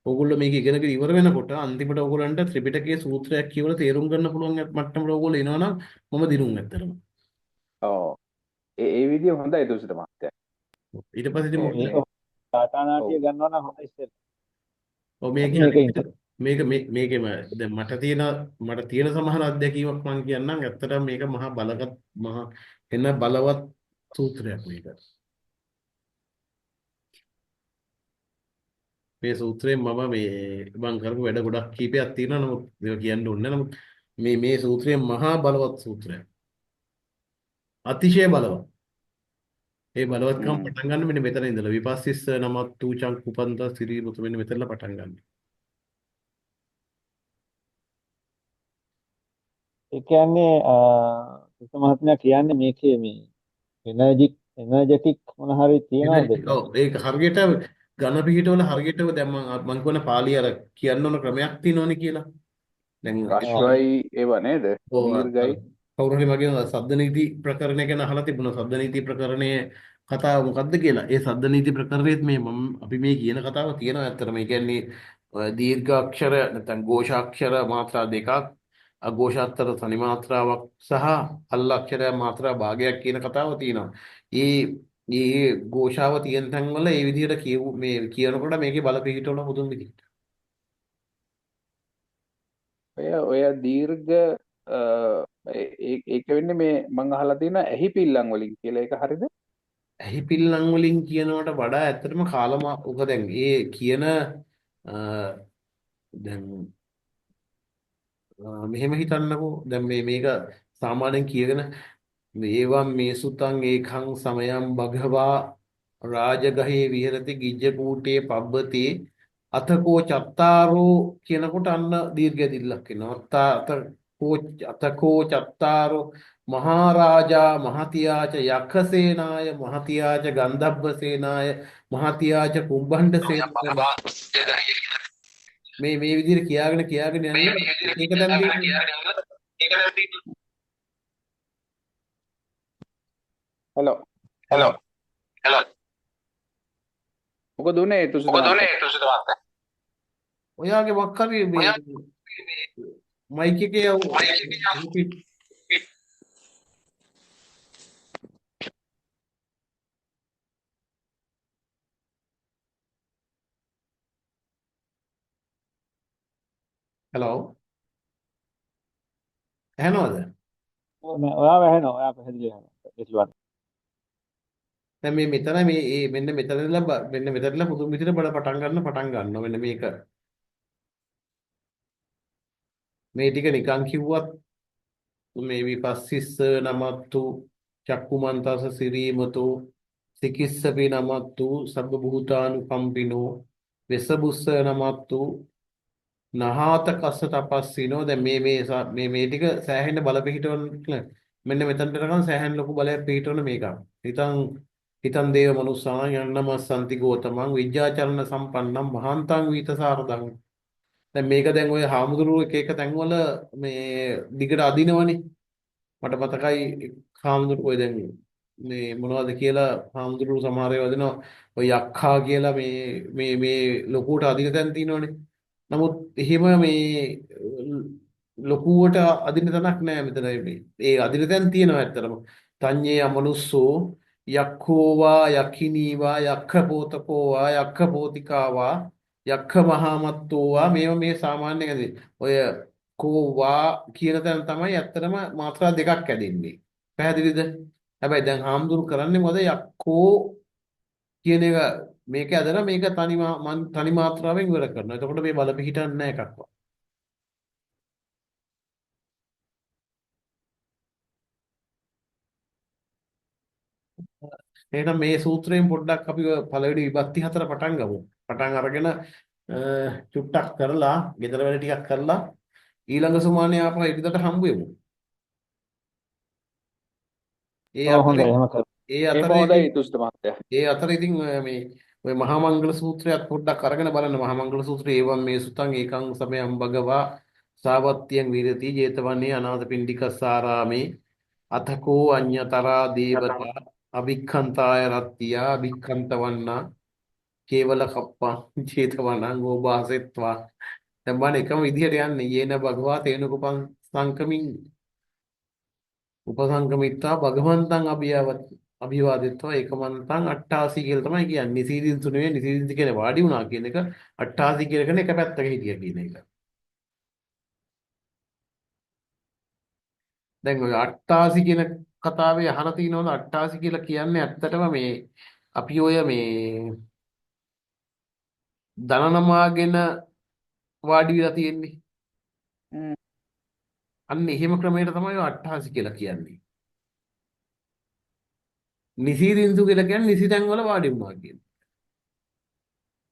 ඕගොල්ලෝ මේක ඉගෙනගෙන ඉවර වෙනකොට අන්තිමට ඕගොල්ලන්ට ත්‍රිපිටකයේ සූත්‍රයක් කියවලා තේරුම් ගන්න පුළුවන් මට්ටමට ඕගොල්ලෝ එනවනම් මම දිනුම් ඇත්තටම. ඔව්. ඒ විදිය හොඳයි දුසිත මහත්තයා. ඊට පස්සේ ඉතින් මේක තාතානාටිය ගන්නවා නම් හොඳයි ඉස්සෙල්. ඔව් මේකෙම දැන් මට තියෙන සමහර අත්දැකීමක් මම කියන්නම්. ඇත්තටම මේක මහා බලවත් සූත්‍රයක් මේක. මේ සූත්‍රයෙන් මම කරපු වැඩ ගොඩක් කීපයක් තියෙනවා. නමුත් ඒක කියන්න ඕනේ නැහැ. නමුත් මේ සූත්‍රය මහා බලවත් සූත්‍රයක්. අතිශය බලවත්. ඒ බලවත්කම පටන් ගන්න මෙන්න මෙතන ඉඳලා විපස්සිස්ස නමත් තූචං කුපන්ත සිරීමුතු මෙන්න මෙතනලා පටන් ගන්න. ඒ කියන්නේ සුත මහත්මයා කියන්නේ මේකේ මේ එනර්ජටික් මොන හරි තියනවද එනර්ජි ඔව් කියන්නේ? ඒක හරියට ඝන පිහිටවල හරියට දැන් මම කියන පාළි අර කියන්න ඕන ක්‍රමයක් තියෙනවනේ කියලා. දැන් ආ රශ්වයි ඒව නේද ඔව් අර දීර්ඝයි කවුරු හරි මගෙන් සද්ද නීති ප්‍රකරණය ගැන අහලා තිබුණා. සද්ද නීති ප්‍රකරණයේ කතාව මොකද්ද කියලා. ඒ සද්ද නීති ප්‍රකරණයේත් අපි මේ කියන කතාව තියෙනවා ඇත්තටම. ඒ කියන්නේ දීර්ඝ අක්ෂර නැත්නම් ഘോഷාක්ෂර මාත්‍රා දෙකක්, අഘോഷාත්තර තනි මාත්‍රාවක් සහ හල් අක්ෂරය මාත්‍රා භාගයක් කියන කතාව තියෙනවා. ඒ ഘോഷාව තියෙන තැන්වල ඒ විදිහට මේ කියනකොට මේකේ බල පිහිටවල පුදුම විදිහට. ඔය දීර්ඝ ඒක වෙන්නේ මේ මං අහලා තියෙන ඇහි පිල්ලම් වලින් කියලා ඒක හරිද ඇහි පිල්ලම් වලින් කියනවට වඩා ඇත්තටම ඔක දැන් ඒ කියන දැන් මෙහෙම හිතන්නකෝ දැන් මේක සාමාන්‍යයෙන් කියගෙන ඒවම් මේ සුතං ඒකං සමයං භගවා රාජගහේ විහෙරති ගිජ්ජකූටේ පබ්බතේ අතකෝ චත්තාරෝ කියනකොට අන්න දීර්ඝ දිල්ලක් එනවා අතකෝ චත්තාරෝ මහරජා මහතියාච යක්ඛසේනාය මහතියාච ගන්ධබ්බසේනාය මහතියාච කුම්භණ්ඩ සේනාය මේ විදිහට කියාගෙන යන්නේ ඒක දැන් හලෝ හෙලෝ මොකද උනේ තුසිත මහත්තයා ඔයාගේ මොකක් හරි මේ මයික් එකේ හෙලෝ ඇහෙනවද? ඔයාව ඇහෙනවා. ඔයා පැහැදිලි ඇහෙනවා. කිසිවක්. දැන් මෙන්න මෙතනදලා පුදුම විදිහට පටන් ගන්නවා මෙන්න මේක මේ ටික නිකන් කිව්වත් මේ විපස්සිස්ස නමත්තු චක්කුමන්තස සිරීමතු සිකිස්සපි නමත්තු සබ්බ භූතානුකම්පිනෝ වෙසබුස්ස නමත්තු නහාත කස්ස තපස්සිනෝ දැන් මේ ටික සෑහෙන බල පිහිටවන මෙන්න මෙතනට යනකම් සෑහෙන ලොකු බලයක් පිහිටවන මේක. හිතන් දේව මනුස්සාන යන්නමස්සන්ති ගෝතමං විජ්ජාචරණ සම්පන්නම් මහන්තං වීතසාරදං. දැන් මේක දැන් ඔය හාමුදුරුවෝ එක තැන්වල මේ දිගට අදිනවනේ. මට මතකයි හාමුදුරුවෝ දැන් මේ මොනවද කියලා හාමුදුරුවෝ සමහර ඒවා දෙනවා. ඔය යක්ඛා කියලා මේ ලොකුවට අදින තැන් තියෙනවනේ. නමුත් එහෙම මේ ලොකුවට අදින තැනක් නෑ මෙතන ඒ අදින තැන් තියෙනවා ඇත්තටම. තඤ්ඤේ අමනුස්සෝ යක්ඛෝවා යක්ඛිනීවා යක්ඛ පෝතකෝවා යක්ඛ පෝතිකාවා යක්ඛ මහාමත්තෝවා මේ සාමාන්‍ය ඔය කෝවා කියන තැන තමයි ඇත්තටම මාත්‍රා දෙකක් ඇදෙන්නේ. පැහැදිලිද? හැබැයි දැන් හාමුදුරු කරන්නේ මොකද යක්ඛෝ කියන එක මේක ඇදලා මේක තනි මාත්‍රාවෙන් ඉවර කරනවා. එතකොට මේ බල පිහිටන්නේ නැහැ එකක්වත්. එහෙනම් මේ සූත්‍රයෙන් පොඩ්ඩක් අපි පළවෙනි විභක්ති හතර පටන් ගමු. පටන් අරගෙන චුට්ටක් කරලා, ගෙදර වැඩ ටිකක් කරලා ඊළඟ සුමානේ ආපහු ඉදිරියට හම්බ වෙමු. ඒ හොඳයි. අතරේ එහෙම කරමු. ඒ ඒක අතරේ හොඳයි තුසිත මහත්තයා ඒ අතර ඉතින් මේ ඔය මහා මංගල සූත්‍රයත් පොඩ්ඩක් අරගෙන බලන්න. මහා මංගල සූත්‍රයේ ඒවම් මේ සුතං ඒකං සමයං භගවා සාවත්තියං විරති 제තවන්නේ අනාථපිණ්ඩිකස්සාරාමේ අතකෝ අඤ්ඤතරා දේවතා අභික්ඛන්තාය රත්තියා අභික්ඛන්තවන්නා කේවල කප්පං 제තවනං ඕභාසෙත්වා. දැන් බලන්න එකම විදිහට යන්නේ. යේන භගවා තේනුකපං සංකමින් උපසංගමිත්වා භගවන්තං අභිවාදිත්වා ඒකමන්තං අට්ඨාසී කියලා තමයි කියන්නේ. නිසීදින්සු නෙවෙයි නිසීදින්සු කියන්නේ වාඩි වුණා කියන එක අට්ඨාසී කියලා කියන එක පැත්තක හිටියා කියන එක. දැන් ඔය අට්ඨාසී කියන කතාවේ අහලා තියෙනවද අට්ඨාසී කියලා කියන්නේ ඇත්තටම මේ අපි ඔය මේ ධන නමාගෙන වාඩි වෙලා තියෙන්නේ. අන්න එහෙම ක්‍රමයකට තමයි ඔය අට්ඨාසී කියලා කියන්නේ. නිසීදින්සු කියලා කියන්නේ නිසි තැන් වල වාඩි වුණා කියන්නේ.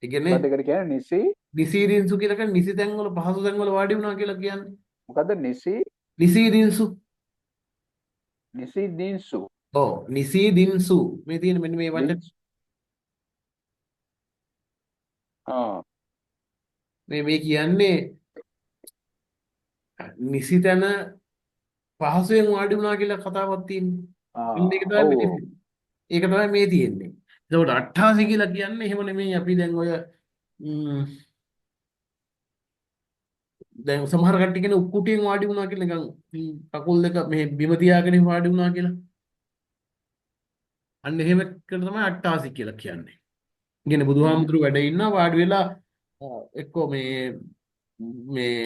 ඒ කියන්නේ මොකද ඒකට කියන්නේ නිසීදින්සු කියලා කියන්නේ නිසි තැන් වල පහසු තැන් වල වාඩි වුණා කියලා කියන්නේ. මොකද්ද නිසි නිසීදින්සු නිසි දින්සු ඔව් නිසී දින්සු මේ තියෙන මෙන්න මේ වචන දින්ස් ආ මේ කියන්නේ නිසි තැන පහසුවෙන් වාඩි වුණා කියලා කතාවක් තියෙන්නේ. මෙන්න ඒක තමයි ඔව් ඒක තමයි මේ තියෙන්නේ. එතකොට 88 කියලා කියන්නේ එහෙම නෙමෙයි අපි දැන් ඔය ම්, දැන් සමහර කට්ටිය කියන උක්කුටියෙන් වාඩි වුණා කියලා නිකන් කකුල් දෙක මේ බිම තියාගෙන වාඩි වුණා කියලා. අන්න එහෙම එකට තමයි 88 කියලා කියන්නේ. ඉගෙන බුදුහාමුදුරු වැඩ ඉන්නවා වාඩි වෙලා එක්කෝ මේ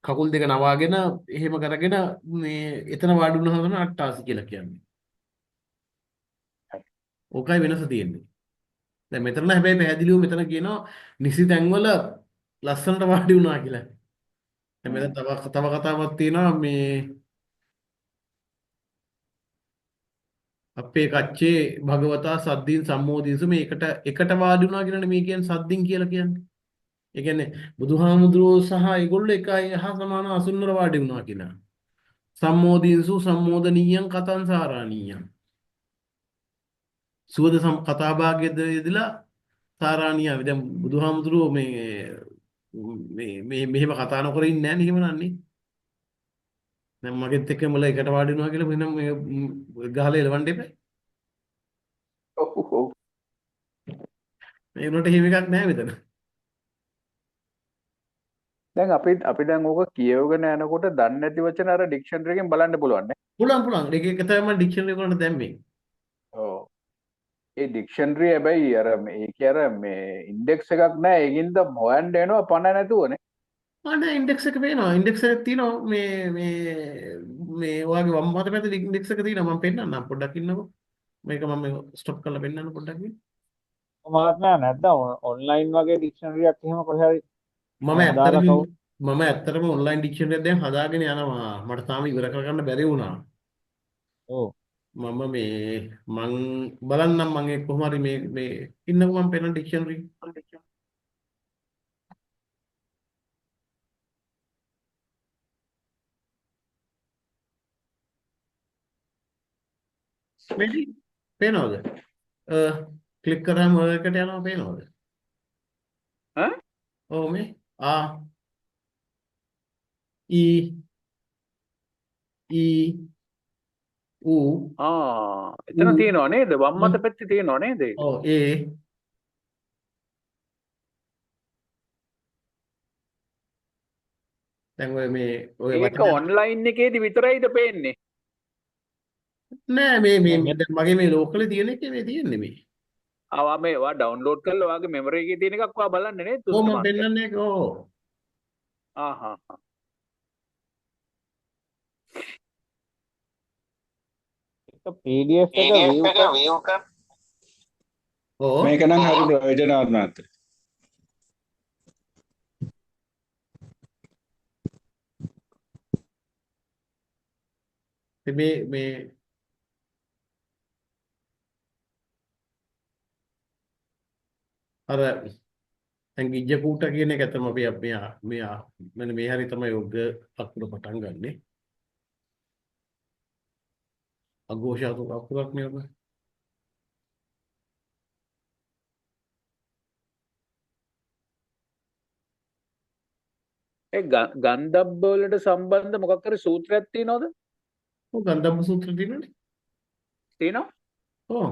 කකුල් දෙක නවාගෙන එහෙම කරගෙන මේ එතන වාඩි වුණාම තමයි 88 කියලා කියන්නේ. ඕකයි වෙනස තියෙන්නේ. දැන් මෙතන හැබැයි පැහැදිලිව මෙතන කියනවා නිසි තැන්වල ලස්සනට වාඩි වුණා කියලා. දැන් මෙතන තව කතාවක් තියෙනවා මේ අපේ කච්චේ භගවතා සද්දින් සම්මෝදින්සු මේ එකට වාඩි වුණා කියලානේ මේ කියන්නේ සද්දින් කියලා කියන්නේ. ඒ කියන්නේ බුදුහාමුදුරුවෝ සහ ඒගොල්ලෝ එකයි හා සමාන අසුන්නර වාඩි වුණා කියලා. සම්මෝදින්සු සම්මෝදනීයං කතං සාරාණීයං. සුවද කතා භාගයේද යෙදලා සාරාණීය. දැන් බුදුහාමුදුරුවෝ මේ මෙහෙම කතා නොකර ඉන්නේ නැහැ නේ එහෙමනන්නේ. දැන් මගෙත් එක්ක මොළ එකට වාඩි වුණා කියලා මෙන්න මේ ගහලා එලවන්න එපා. ඔව් මේ උනට එහෙම එකක් නැහැ මෙතන. දැන් අපි දැන් ඕක කියවගෙන යනකොට දන්නේ නැති වචන අර ඩික්ෂනරි එකෙන් බලන්න පුළුවන් නේ. පුළුවන්. ඒක තමයි මම ඩික්ෂනරි එකට දැම්මේ. ඔව්. ඒ ඩික්ෂනරි හැබැයි අර මේකේ අර මේ ඉන්ඩෙක්ස් එකක් නැහැ. ඒකින්ද හොයන්න එනවා පණ නැතුවනේ. අනේ ඉන්ඩෙක්ස් එක පේනවා. ඉන්ඩෙක්ස් එකක් තියෙනවා මේ ඔයාගේ වම් අත පැත්තේ ඉන්ඩෙක්ස් එක තියෙනවා. මම පෙන්නන්නම් පොඩ්ඩක් ඉන්නකෝ. මේක මම ස්ටොප් කරලා පෙන්නන්න පොඩ්ඩක් ඉන්න. මහත්මයා නැත්නම් ඔන්ලයින් වගේ ඩික්ෂනරියක් එහෙම කොහේ හරි මම ඇත්තටම ඔන්ලයින් ඩික්ෂනරියක් දැන් හදාගෙන යනවා. මට තාම ඉවර කරගන්න බැරි වුණා. ඔව් මම බලන්නම් මම කොහොම හරි මේ ඉන්නකෝ මම පෙන්නන ඩික්ෂනරි. මෙලි පේනවද? ක්ලික් කරාම ඔයකට යනවා පේනවද? ඈ? ඔව් මේ ආ ඊ ඌ එතන තියෙනවා නේද? වම් අත පැත්තේ තියෙනවා නේද? ඔව් ඒ දැන් ඔය ඒක ඔන්ලයින් එකේදී විතරයිද පේන්නේ? නෑ දැන් මගේ මේ ලෝකලේ තියෙන එකේ මේ තියෙන්නේ මේ. ආවා මේවා ඩවුන්ලෝඩ් කරලා ඔයාගේ මෙමරි එකේ තියෙන එකක් ඔයා බලන්නේ නේද? ඔව් මම පෙන්නන්නේ ඒක ඔව්. ආහා. ඒක PDF එක view කර ඔව් මේක නම් හරි ප්‍රයෝජනවත් මාත්. මේ අර දැන් ගිජ්ජ කූට කියන එක තමයි අපි මෙයා මෙන්න මේ හරිය තමයි යොග්ග අකුර පටන් ගන්නෙ. අඝෝෂාතු අකුරක් නේ ඔබ. ඒ ගන්ධබ්බ වලට සම්බන්ධ මොකක් හරි සූත්‍රයක් තියෙනවද? ඔව් ගන්ධබ්බ සූත්‍රය තියෙනවනේ. තියෙනවා? ඔව්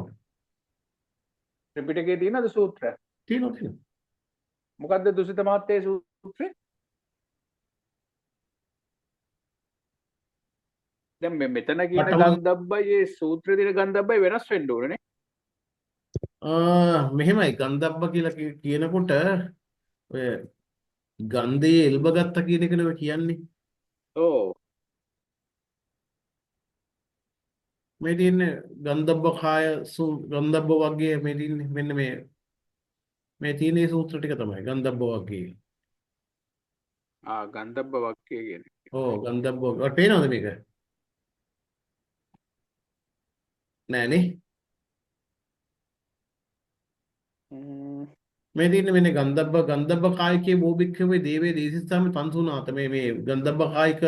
ත්‍රිපිටකයේ තියෙනවද සූත්‍රය? තියෙනවා. මොකද්ද දුසිත මහත්තයේ සූත්‍රය? දැන් මෙතන කියන ගන්ධබ්බයි ඒ සූත්‍රයේ තියෙන ගන්ධබ්බයි වෙනස් වෙන්න ඕනේ නේ. මෙහෙමයි ගන්ධබ්බ කියලා කියනකොට ඔය ගන්ධයේ එල්බ ගත්ත කියන එක නෙවෙයි කියන්නේ. ඔව්. මේ තියෙන්නේ ගන්ධබ්බ කාය ගන්ධබ්බ වර්ගයේ මේ තියෙන්නේ මෙන්න මේ තියෙන සූත්‍ර ටික තමයි ගන්ධබ්බ වර්ගයේ. ගන්ධබ්බ වක්කය කියන්නේ. ඔව් ගන්ධබ්බ ඔයාලට පේනවද මේක? නෑනේ. මේ තියෙන්නේ මෙන්න ගන්ධබ්බ කායිකේ බෝබික්ඛවේ දේවේ දේසිස්සාමි පන්සුනාත මේ ගන්ධබ්බ කායික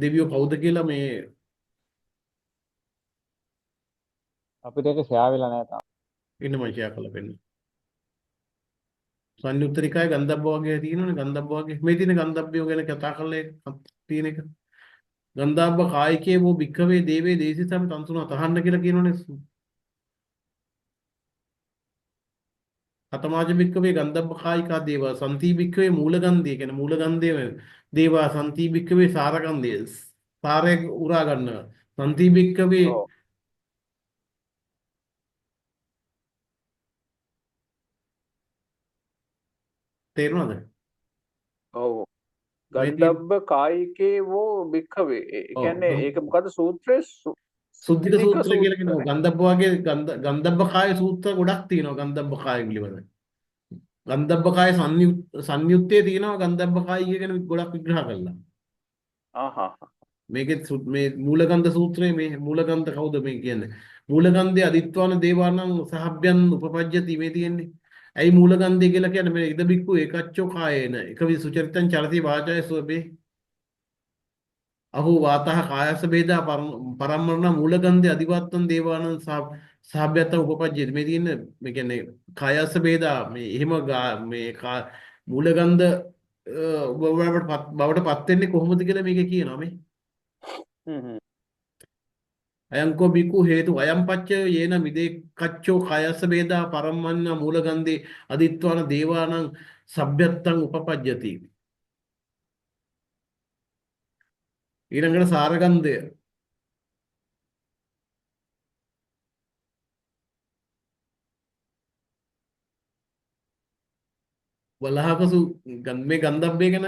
දෙවියෝ කවුද කියලා මේ අපිට ඒක ෂෙයා වෙලා නැහැ තාම. ඉන්න මම ෂෙයා කරලා පෙන්නන. සංයුත්තරිකාය ගන්ධබ්බ වගේ තියෙනවනේ ගන්ධබ්බ වගේ. මේ තියෙන ගන්ධබ්බයෝ ගැන කතා කරලා තියෙන එක. ගන්ධබ්බ කායිකේ වූ භික්ඛවේ දේවේ දේසිතම් තන්තුන තහන්න කියලා කියනවනේ. කතමාජ භික්ඛවේ ගන්ධබ්බ කායිකා දේවා සන්ති භික්ඛවේ මූලගන්ධය කියන මූලගන්ධය දේවා සන්ති භික්ඛවේ සාරගන්ධය සාරේ උරා ගන්නවා. සන්ති භික්ඛවේ ඔව් තේරුණාද? ඔව් මේ තියෙන ගන්ධබ්බ කායිකේ වෝ භික්ඛවේ ඒ ඔව් කියන්නේ ඒක මොකද්ද සූත්‍රය සුද්ධික සුද්ධික සූත්‍රය කියලා කියනවා. සූත්‍රනේ ගන්ධබ්බ වගේ ගන්ධබ්බ කාය සූත්‍ර ගොඩක් තියෙනවා ගන්ධබ්බ කාය පිළිබඳ. ගන්ධබ්බ කාය සංයුත්තේ තියෙනවා ගන්ධබ්බ කාය කියන ගොඩක් විග්‍රහ කරලා. ආහා මේකෙත් මේ මූලගන්ධ සූත්‍රයේ මේ මූලගන්ධ කවුද මේ කියන්නේ? මූලගන්ධයේ අදිත්වාන දේවානම් සහභ්‍යන් උපපජ්ජති මේ තියෙන්නේ. ඇයි මූලගන්ධය කියලා කියන්නේ? මේ ඉද බික්කු ඒකච්චෝ කායේන එක විසුචරිතං චරති වාචය සෝබේ අහෝ වාතහ කායස බේදා පරම්මරණ මූලගන්ධය අදිවත්තන් දේවානම් සහභ්‍යත උපපජ්ජති මේ තියෙන්නේ. මේ කියන්නේ කායස බේදා මේ එහෙම මේ මූලගන්ධ බවට පත් වෙන්නේ කොහොමද කියලා මේකේ කියනවා මේ. හ්ම් අයංකෝ බිකු හේතු අයම් පච්චය යේන මිදේ කච්චෝ කයස්ස වේදා පරම්මන්න මූලගන්ධේ අදිත්වාන දේවානං සබ්බත්තං උපපජ්ජති. ඊළඟට සාරගන්ධය වලහකසු මේ ගන්ධබ්බේ ගැන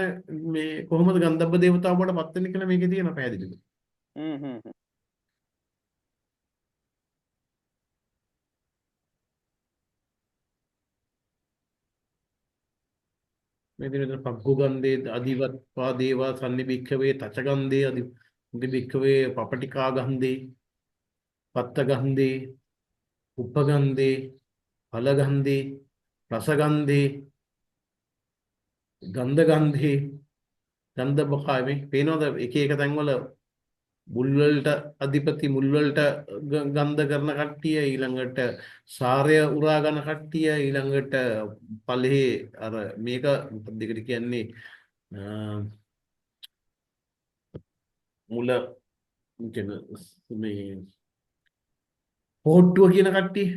මේ කොහොමද ගන්ධබ්බ දේවතාව බවට පත් වෙන්නේ කියලා මේකේ තියෙන පැහැදිලිව. හ්ම් මේ දින පග්ගු ගන්ධේ අදිවත්පා දේවා සම්නිබික්ඛවේ තච ගන්ධේ අදිබික්ඛවේ පපටිකා ගන්ධේ පත්ත ගන්ධේ උපගන්ධේ ඵල ගන්ධේ රස ගන්ධේ ගන්ධ ගන්ධේ ගන්ධබ්බ කාය මේ පේනවද එක එක තැන්වල මුල් වලට අධිපති මුල් වලට ගන්ධ කරන කට්ටිය ඊළඟට සාරය උරා ගන්න කට්ටිය ඊළඟට ඵලෙහි අර මේක මොකක්ද දෙකට කියන්නේ මුල කියන මේ පොහට්ටුව කියන කට්ටිය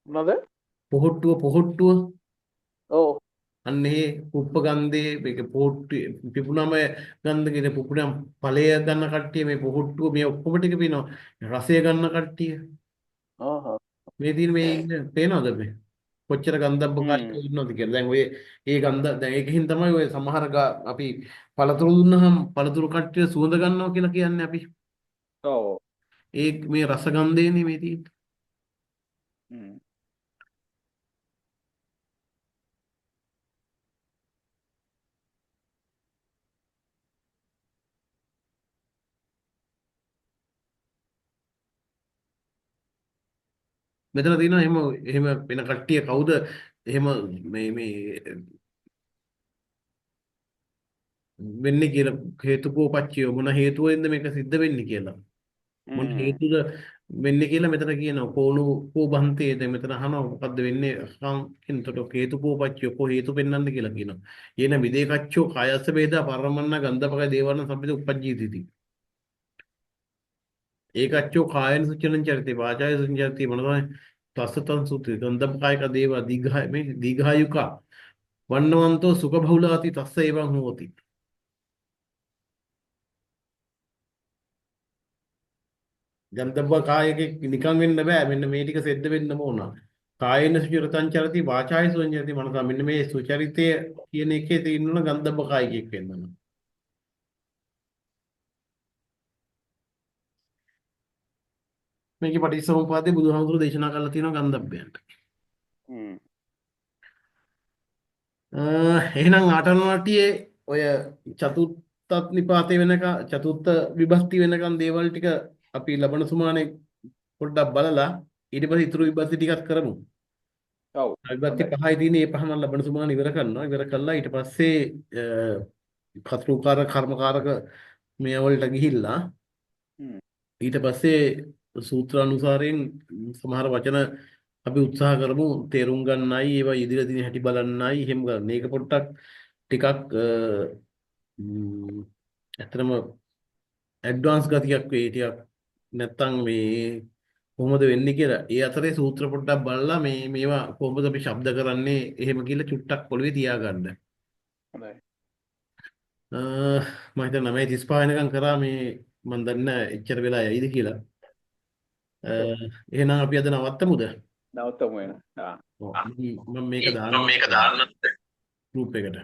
මොනවද පොහට්ටුව ඔව් අන්න ඒ උප්පගන්ධේ මේක පොහට්ටු පිපුණම ගන්ධ කියන පුපුණම් ඵලය ගන්න කට්ටිය මේ පොහට්ටුව මේ ඔක්කොම ටික පේනවා රසය ගන්න කට්ටිය ආහා මේ තියෙන මේ ඉන්න පේනවද මේ කොච්චර ගන්ධබ්බ කායික ඉන්නවද කියලා දැන් ඔය ඒ ගන්ධ දැන් ඒකෙන් තමයි ඔය සමහර අපි පළතුරු දුන්නහම පළතුරු කට්ටිය සුවඳ ගන්නවා කියලා කියන්නේ අපි ඔව් ඒ මේ රස ගන්ධයනේ මේ තියෙන්නේ හ්ම් මෙතන තියෙනවා එහෙම වෙන කට්ටිය කවුද එහෙම මේ වෙන්නේ කියලා හේතුකෝපච්චය මොන හේතුවෙන්ද මේක සිද්ධ වෙන්නේ කියලා මොන හේතුද වෙන්නේ කියලා මෙතන කියනවා කෝණු කෝබන්තේද මෙතන අහනවා මොකද්ද වෙන්නේ කියනකොට හේතුකෝපච්චය කො හේතු පෙන්වන්න කියලා කියනවා යේන විදේකච්චෝ කායස්ස වේදා පරමන්න ගන්ධපක දේවන සම්පිත උපජ්ජීතිති ඒකච්චෝ කායන සුචනං චරිතේ වාචාය සුචරිතේ මොනවායි තස්සතං සූත්‍රය ගන්ධපකායක දේවා දීඝාය මේ දීඝායුකා වන්නවන්තෝ සුඛ බහුලාති තස්ස එවං හෝති ගන්ධබ්බ කායකේ නිකන් වෙන්න බෑ මෙන්න මේ ටික සෙද්ද වෙන්න ඕන කායන සුචරිතං චරති වාචාය සුචරිතේ මොනවා මෙන්න මේ සුචරිතය කියන එකේ තියෙනවා ගන්ධබ්බ කායකෙක් වෙන්න ඕන මේකේ පටිච්චසමුප්පාදේ බුදුහාමුදුරු දේශනා කරලා තියෙනවා ගන්ධබ්බයන්ට එහෙනම් ආටනවාටියේ ඔය චතුත්ථ නිපාතේ වෙනකන් චතුත්ථ විභක්ති වෙනකන් දේවල් ටික අපි ලබන සුමානේ පොඩ්ඩක් බලලා ඊට පස්සේ ඉතුරු විභක්ති ටිකක් කරමු. ඔව් විභක්ති පහයි තියෙන්නේ ඒ පහම ලබන සුමානේ ඉවර කරනවා. ඉවර කළා ඊට පස්සේ කර්තෘකාරක කර්මකාරක මේ වලට ගිහිල්ලා ඊට පස්සේ සූත්‍ර අනුසාරයෙන් සමහර වචන අපි උත්සාහ කරමු තේරුම් ගන්නයි ඒවා ඉදිරිය දින හැටි බලන්නයි එහෙම ගන්න. මේක පොඩ්ඩක් ටිකක් ම්, ඇත්තටම ඇඩ්වාන්ස් ගතියක් වේ ටිකක් නැත්තම් මේ කොහොමද වෙන්නේ කියලා. ඒ අතරේ සූත්‍ර පොඩ්ඩක් බලලා මේවා කොහොමද අපි ශබ්ද කරන්නේ එහෙම කියලා චුට්ටක් පොළවේ තියාගන්න. හොඳයි. මම හිතන්නේ 9:35 වෙනකම් කරා මේ මම දන්නේ නැහැ එච්චර වෙලා යයිද කියලා. එහෙනම් අපි අද නවත්තමුද? නවත්තමු වෙන. ඔව්. මම මේක දාන්න ගෲප් එකට.